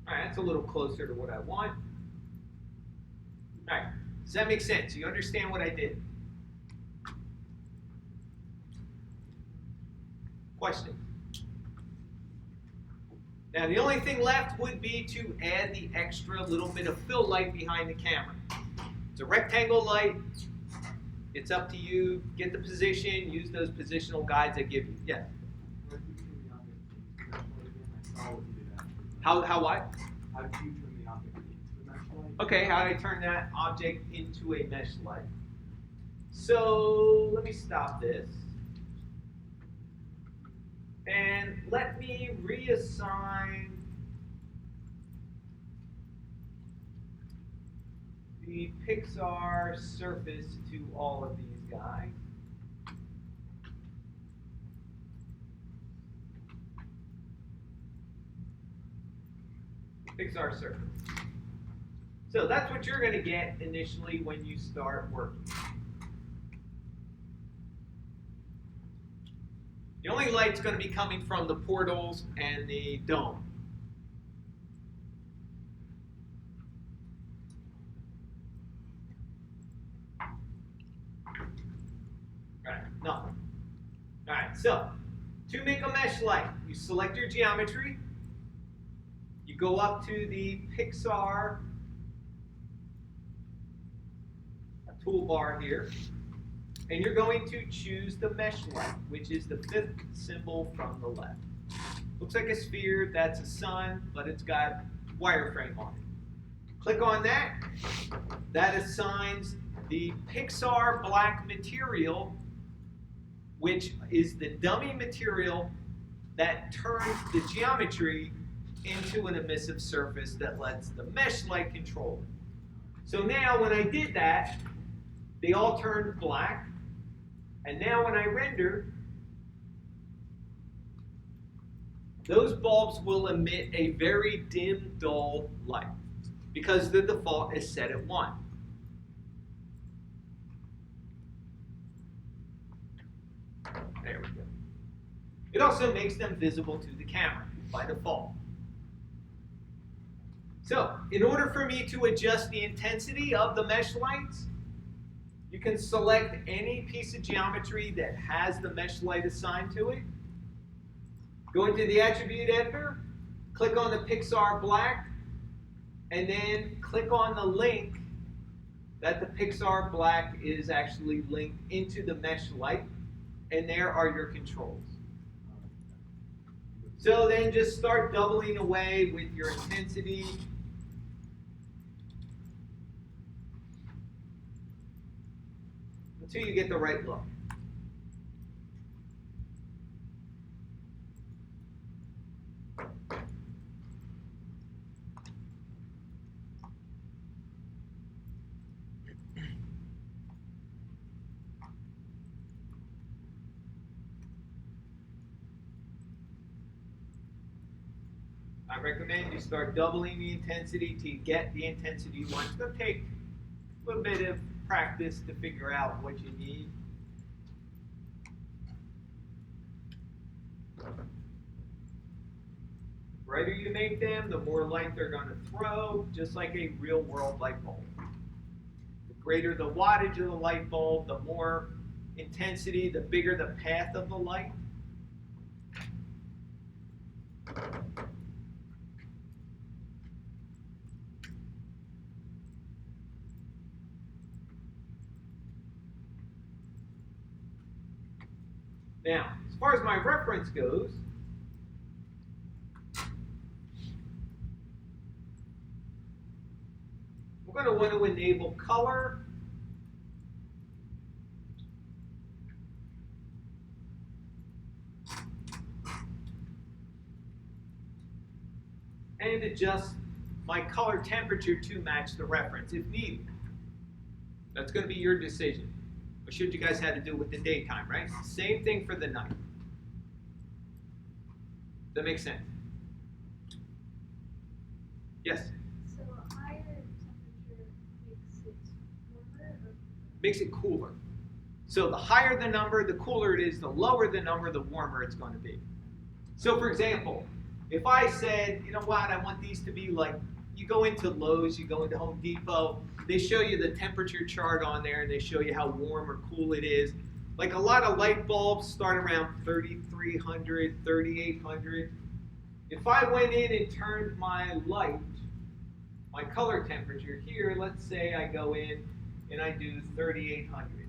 All right, that's a little closer to what I want. All right, does that make sense? You understand what I did? Question? Now the only thing left would be to add the extra little bit of fill light behind the camera. It's a rectangle light. It's up to you. Get the position, use those positional guides I give you. Yeah. How what? How did you turn the object into a mesh light? Okay, how do I turn that object into a mesh light? So let me stop this. And let me reassign the Pixar surface to all of these guys. Pixar surface. So that's what you're going to get initially when you start working. The only light's going to be coming from the portals and the dome. Alright, nothing. Alright, so to make a mesh light, you select your geometry, you go up to the Pixar toolbar here, and you're going to choose the mesh light, which is the 5th symbol from the left. Looks like a sphere, that's a sun, but it's got wireframe on it. Click on that. That assigns the Pixar black material, which is the dummy material that turns the geometry into an emissive surface that lets the mesh light control it. So now when I did that, they all turned black. And now when I render, those bulbs will emit a very dim, dull light because the default is set at 1. There we go. It also makes them visible to the camera by default. So, in order for me to adjust the intensity of the mesh lights, you can select any piece of geometry that has the mesh light assigned to it. Go into the attribute editor, click on the Pixar black, and then click on the link that the Pixar black is actually linked into the mesh light. and there are your controls. So then just start doubling away with your intensity. Until you get the right look. I recommend you start doubling the intensity to get the intensity you want. It's going to take a little bit of practice to figure out what you need. The brighter you make them, the more light they're going to throw, just like a real world light bulb. The greater the wattage of the light bulb, the more intensity, the bigger the path of the light. Now, as far as my reference goes, we're going to want to enable color. And adjust my color temperature to match the reference if needed. That's going to be your decision. Or should you guys have to do it with the daytime, right? Same thing for the night. Does that make sense? Yes? So a higher temperature makes it warmer or Makes it cooler. So the higher the number, the cooler it is. The lower the number, the warmer it's going to be. So for example, if I said, you know what, I want these to be like, you go into Lowe's, you go into Home Depot, they show you the temperature chart on there and they show you how warm or cool it is. Like a lot of light bulbs start around 3,300, 3,800. If I went in and turned my light, my color temperature here, let's say I go in and I do 3,800.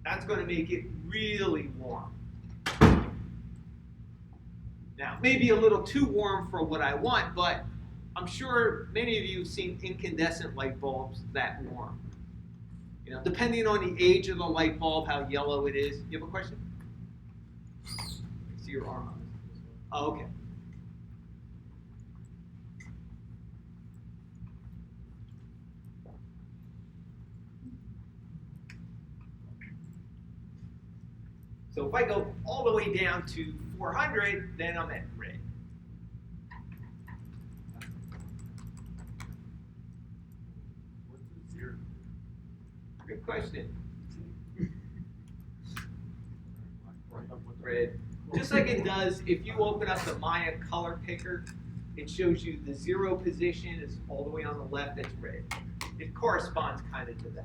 That's going to make it really warm. Now, maybe a little too warm for what I want, but I'm sure many of you have seen incandescent light bulbs that warm. You know, depending on the age of the light bulb, how yellow it is. You have a question? I see your arm on it. Oh, okay. So if I go all the way down to 400, then I'm at red. What's the zero? Good question. Right up with the Red. Just like it does, if you open up the Maya color picker, it shows you the 0 position is all the way on the left, that's red. It corresponds kind of to that.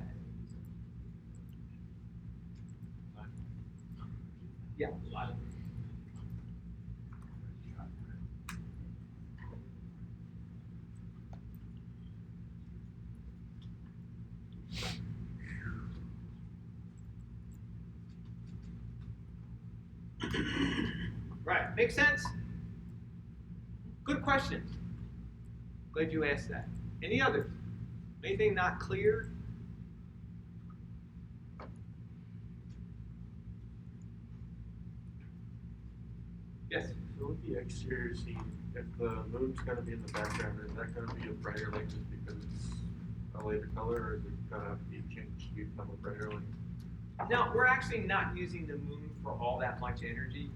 Yeah, a lot of it. Right, makes sense? Good question. Glad you asked that. Any others? Anything not clear? Yes? So with the exterior scene, if the moon's gonna be in the background, is that gonna be a brighter light just because it's a later color, or is it gonna have to be changed to become a brighter light? Now, we're actually not using the moon for all that much energy.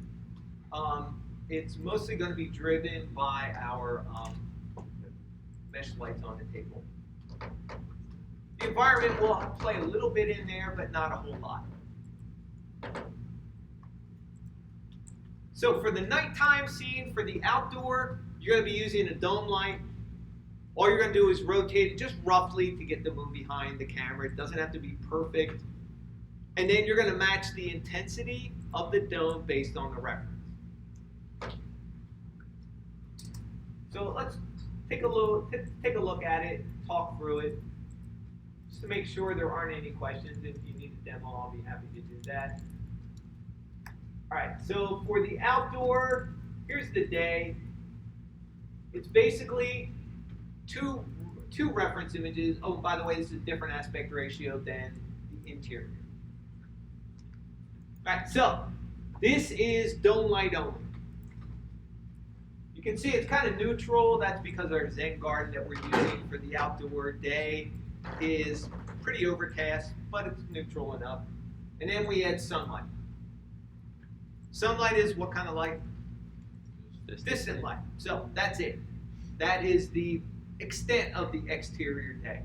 It's mostly going to be driven by our mesh lights on the table. The environment will play a little bit in there, but not a whole lot. So for the nighttime scene, for the outdoor, you're going to be using a dome light. All you're going to do is rotate it just roughly to get the moon behind the camera. It doesn't have to be perfect. And then you're going to match the intensity of the dome based on the reference. So let's take a look at it, talk through it, just to make sure there aren't any questions. If you need to demo, I'll be happy to do that. All right, so for the outdoor, here's the day. It's basically two reference images. Oh, by the way, this is a different aspect ratio than the interior. All right, so this is dome light only. You can see it's kind of neutral. That's because our Zen garden that we're using for the outdoor day is pretty overcast, but it's neutral enough. And then we add sunlight. Sunlight is what kind of light? Distant light. So that's it. That is the extent of the exterior day.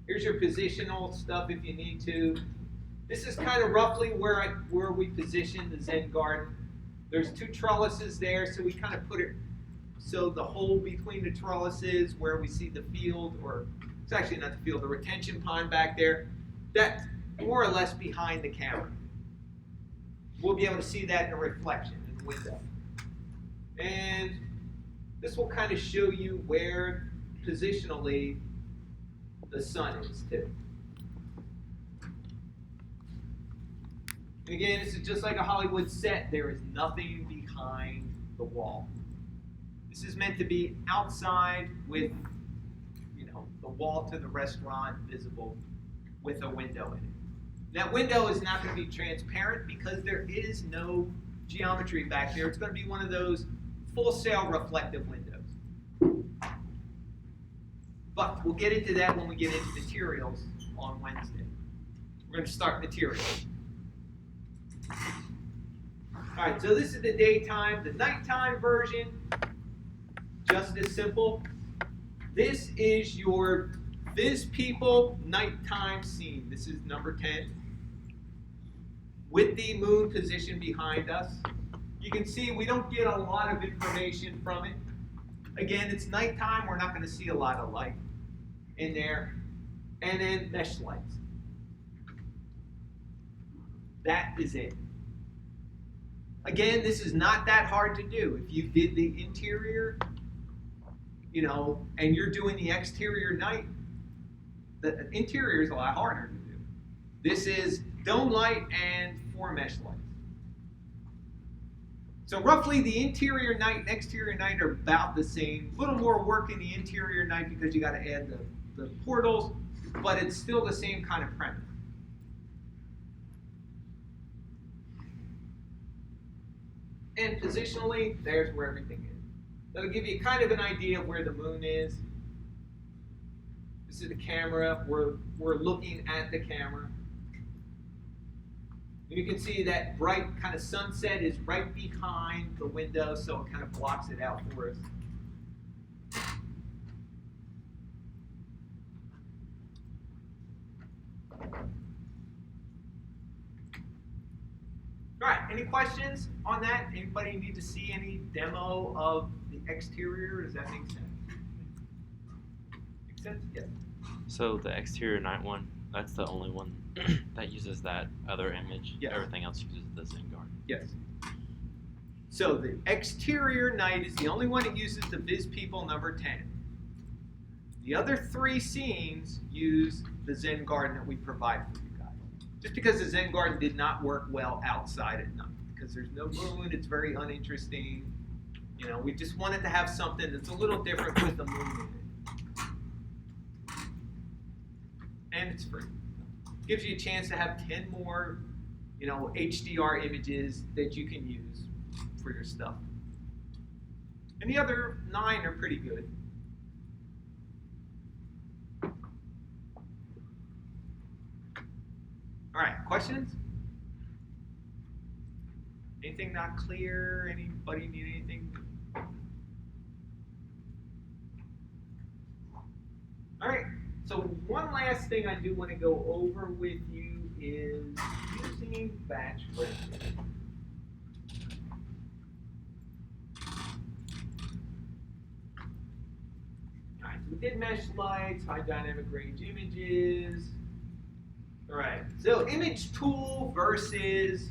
Here's your positional stuff if you need to. This is kind of roughly where we position the Zen garden. There's 2 trellises there, so we kind of put it so the hole between the trellises where we see the field, or it's actually not the field, the retention pond back there, that's more or less behind the camera. We'll be able to see that in a reflection in the window. And this will kind of show you where positionally the sun is too. And again, this is just like a Hollywood set. There is nothing behind the wall. This is meant to be outside with, the wall to the restaurant visible with a window in it. That window is not going to be transparent because there is no geometry back there. It's going to be one of those full sail reflective windows. But we'll get into that when we get into materials on Wednesday. We're going to start materials. All right, so this is the daytime. The nighttime version, just as simple. This is your Viz People nighttime scene. This is number 10. With the moon position behind us. You can see we don't get a lot of information from it. Again, it's nighttime. We're not going to see a lot of light in there. And then mesh lights. That is it. Again, this is not that hard to do. If you did the interior, and you're doing the exterior night, the interior is a lot harder to do. This is dome light and 4 mesh lights. So roughly the interior night and exterior night are about the same. A little more work in the interior night because you got to add the portals, but it's still the same kind of premise. And positionally, there's where everything is. That'll give you kind of an idea of where the moon is. This is the camera. We're looking at the camera. And you can see that bright kind of sunset is right behind the window, so it kind of blocks it out for us. All right, any questions on that? Anybody need to see any demo of the exterior? Does that make sense? Make sense? Yes. So the exterior night one, that's the only one that uses that other image. Yes. Everything else uses the Zen garden. Yes. So the exterior night is the only one that uses the Viz People number 10. The other 3 scenes use the Zen garden that we provide for you guys. Just because the Zen garden did not work well outside at night. Because there's no moon, it's very uninteresting. We just wanted to have something that's a little different with the moon in it. And it's free. Gives you a chance to have 10 more, HDR images that you can use for your stuff. And the other 9 are pretty good. All right, questions? Anything not clear? Anybody need anything? All right, so one last thing I do want to go over with you is using batch rendering. All right, so we did mesh lights, high dynamic range images. All right, so image tool versus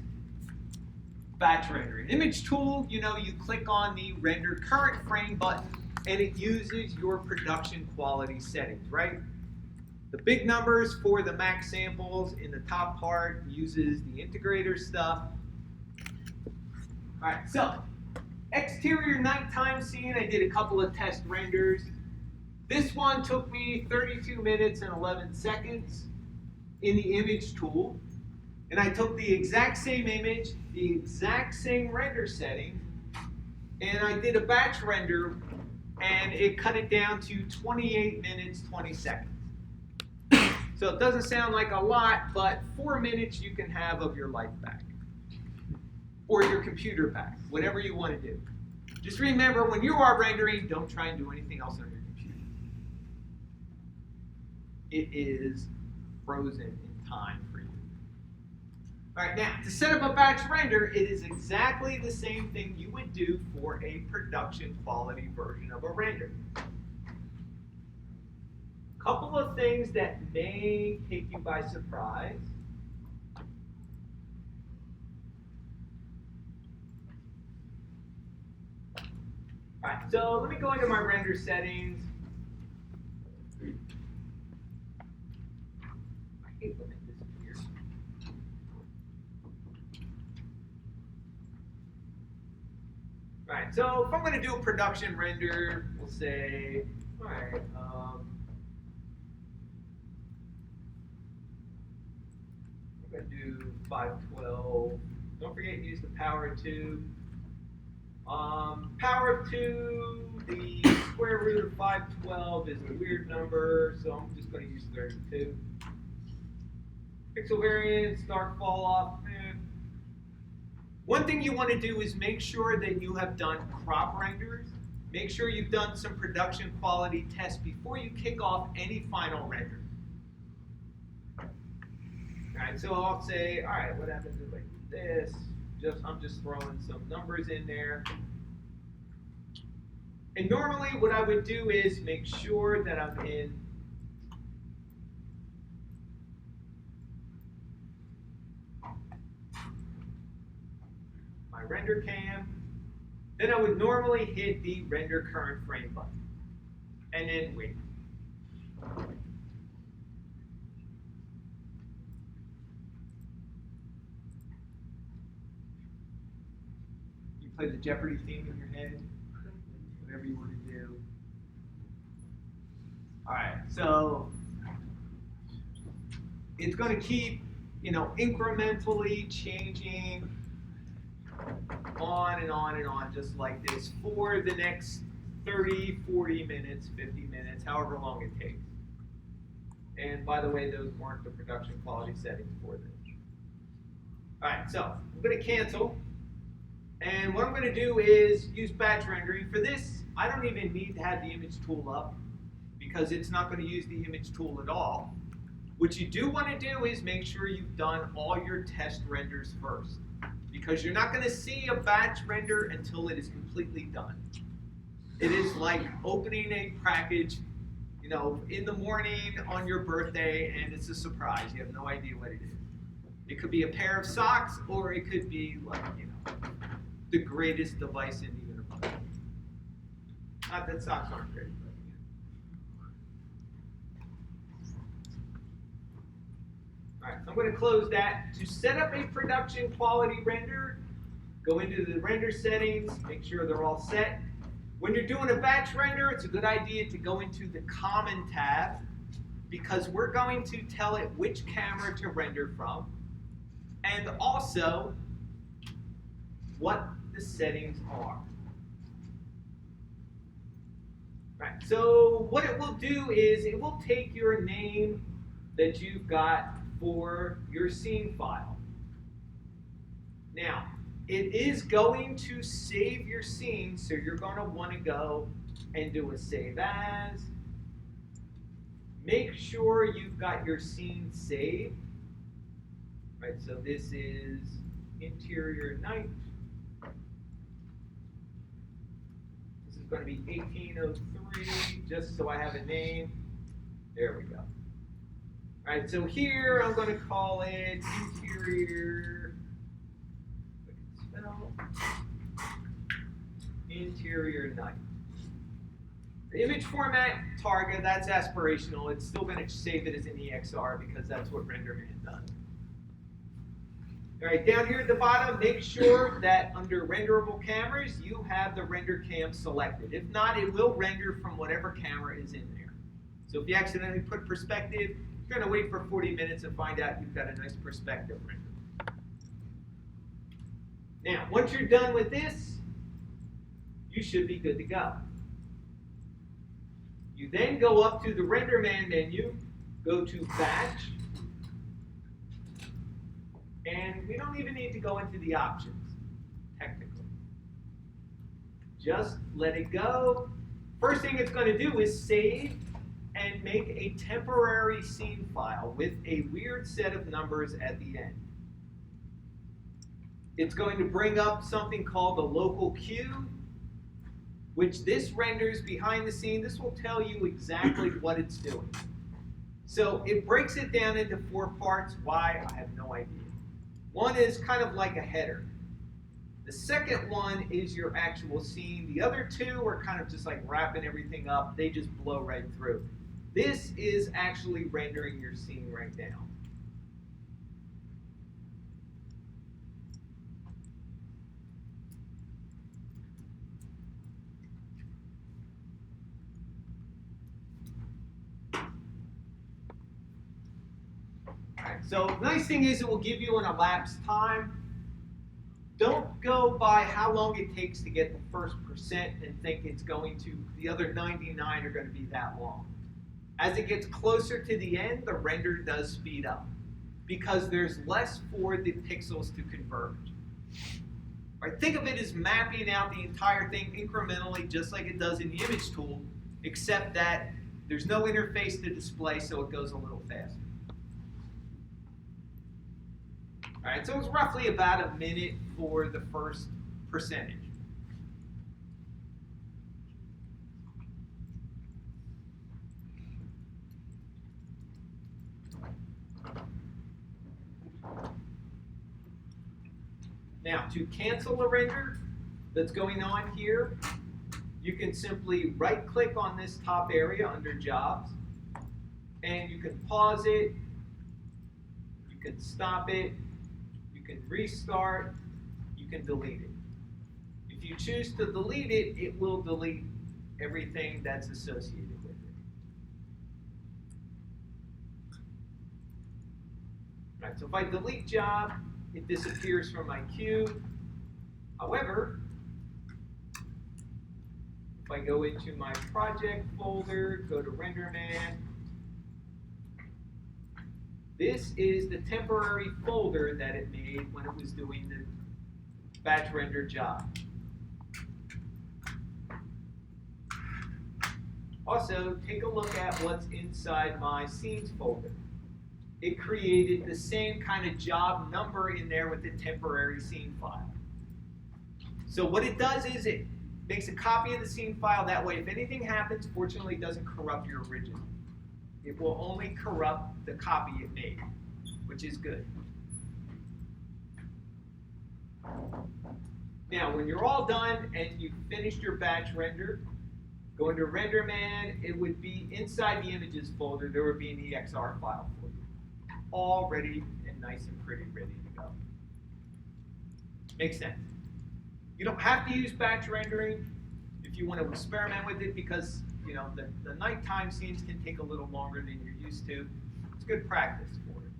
batch rendering. Image tool, you click on the render current frame button and it uses your production quality settings, right? The big numbers for the max samples in the top part uses the integrator stuff. All right, so exterior nighttime scene, I did a couple of test renders. This one took me 32 minutes and 11 seconds in the image tool. And I took the exact same image, the exact same render setting, and I did a batch render, and it cut it down to 28 minutes, 20 seconds. So it doesn't sound like a lot, but 4 minutes you can have of your life back. Or your computer back, whatever you want to do. Just remember, when you are rendering, don't try and do anything else on your computer. It is frozen in time for you. All right, now, to set up a batch render, it is exactly the same thing you would do for a production quality version of a render. Couple of things that may take you by surprise. All right, so let me go into my render settings. I hate when it disappears. All right, so if I'm going to do a production render, we'll say, all right, I'm going to do 512. Don't forget to use the power of 2. Power of 2, the square root of 512 is a weird number, so I'm just going to use 32. Pixel variance, dark fall off. One thing you want to do is make sure that you have done crop renders. Make sure you've done some production quality tests before you kick off any final render. Alright, so I'll say, alright, what happens if I do this? I'm just throwing some numbers in there. And normally what I would do is make sure that I'm in my render cam. Then I would normally hit the render current frame button. And then wait. Play the Jeopardy theme in your head, whatever you want to do. All right, so it's going to keep, incrementally changing on and on and on, just like this for the next 30, 40 minutes, 50 minutes, however long it takes. And by the way, those weren't the production quality settings for this. All right, so I'm going to cancel. And what I'm going to do is use batch rendering. For this, I don't even need to have the image tool up because it's not going to use the image tool at all. What you do want to do is make sure you've done all your test renders first, because you're not going to see a batch render until it is completely done. It is like opening a package, in the morning on your birthday, and it's a surprise. You have no idea what it is. It could be a pair of socks, or it could be like, the greatest device in the universe. Not that socks aren't great, but All right, so I'm going to close that. To set up a production quality render, go into the render settings, make sure they're all set. When you're doing a batch render, it's a good idea to go into the Common tab, because we're going to tell it which camera to render from, and also what the settings are. Right, so what it will do is it will take your name that you've got for your scene file. Now, it is going to save your scene, so you're going to want to go and do a save as. Make sure you've got your scene saved. Right, so this is interior night. This is going to be 1803, just so I have a name. There we go. All right, so here I'm going to call it interior. Interior night. The image format Targa, that's aspirational. It's still going to save it as an EXR because that's what RenderMan does. All right, down here at the bottom, make sure that under renderable cameras, you have the render cam selected. If not, it will render from whatever camera is in there. So if you accidentally put perspective, you're going to wait for 40 minutes and find out you've got a nice perspective render. Now, once you're done with this, you should be good to go. You then go up to the RenderMan menu, go to Batch, and we don't even need to go into the options, technically. Just let it go. First thing it's going to do is save and make a temporary scene file with a weird set of numbers at the end. It's going to bring up something called the local queue, which this renders behind the scene. This will tell you exactly what it's doing. So it breaks it down into 4 parts. Why? I have no idea. One is kind of like a header. The second one is your actual scene. The other 2 are kind of just like wrapping everything up. They just blow right through. This is actually rendering your scene right now. So nice thing is it will give you an elapsed time. Don't go by how long it takes to get the first percent and think it's going to, the other 99 are going to be that long. As it gets closer to the end, the render does speed up because there's less for the pixels to converge. All right, think of it as mapping out the entire thing incrementally just like it does in the image tool, except that there's no interface to display, so it goes a little faster. All right, so it's roughly about a minute for the first percentage. Now, to cancel a render that's going on here, you can simply right-click on this top area under Jobs, and you can pause it, you can stop it, you can restart, you can delete it. If you choose to delete it, it will delete everything that's associated with it. All right, so if I delete job, it disappears from my queue. However, if I go into my project folder, go to RenderMan, this is the temporary folder that it made when it was doing the batch render job. Also, take a look at what's inside my scenes folder. It created the same kind of job number in there with the temporary scene file. So what it does is it makes a copy of the scene file. That way, if anything happens, fortunately it doesn't corrupt your original. It will only corrupt the copy it made, which is good. Now, when you're all done and you've finished your batch render, go into RenderMan. It would be inside the images folder. There would be an EXR file for you, all ready and nice and pretty, ready to go. Makes sense. You don't have to use batch rendering if you want to experiment with it, because you know the nighttime scenes can take a little longer than you're used to. It's good practice for it.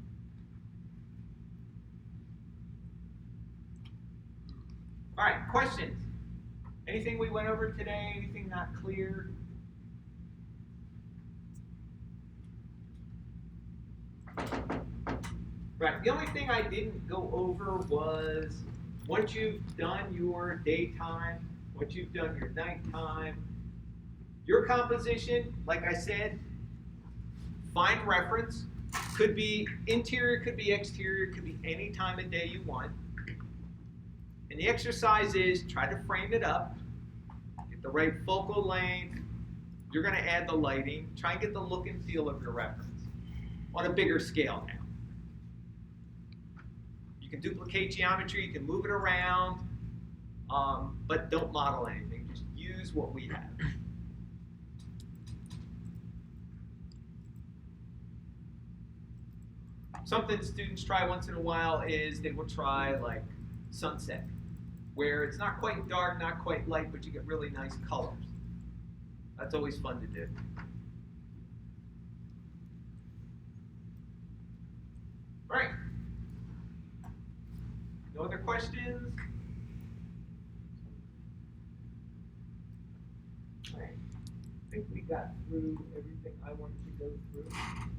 All right, questions? Anything we went over today? Anything not clear? Right, the only thing I didn't go over was once you've done your daytime, once you've done your nighttime, your composition, like I said, find reference. Could be interior, could be exterior, could be any time of day you want. And the exercise is try to frame it up, get the right focal length. You're going to add the lighting. Try and get the look and feel of your reference on a bigger scale now. You can duplicate geometry, you can move it around, but don't model anything. Just use what we have. Something students try once in a while is they will try like sunset, where it's not quite dark, not quite light, but you get really nice colors. That's always fun to do. All right. No other questions? All right. I think we got through everything I wanted to go through.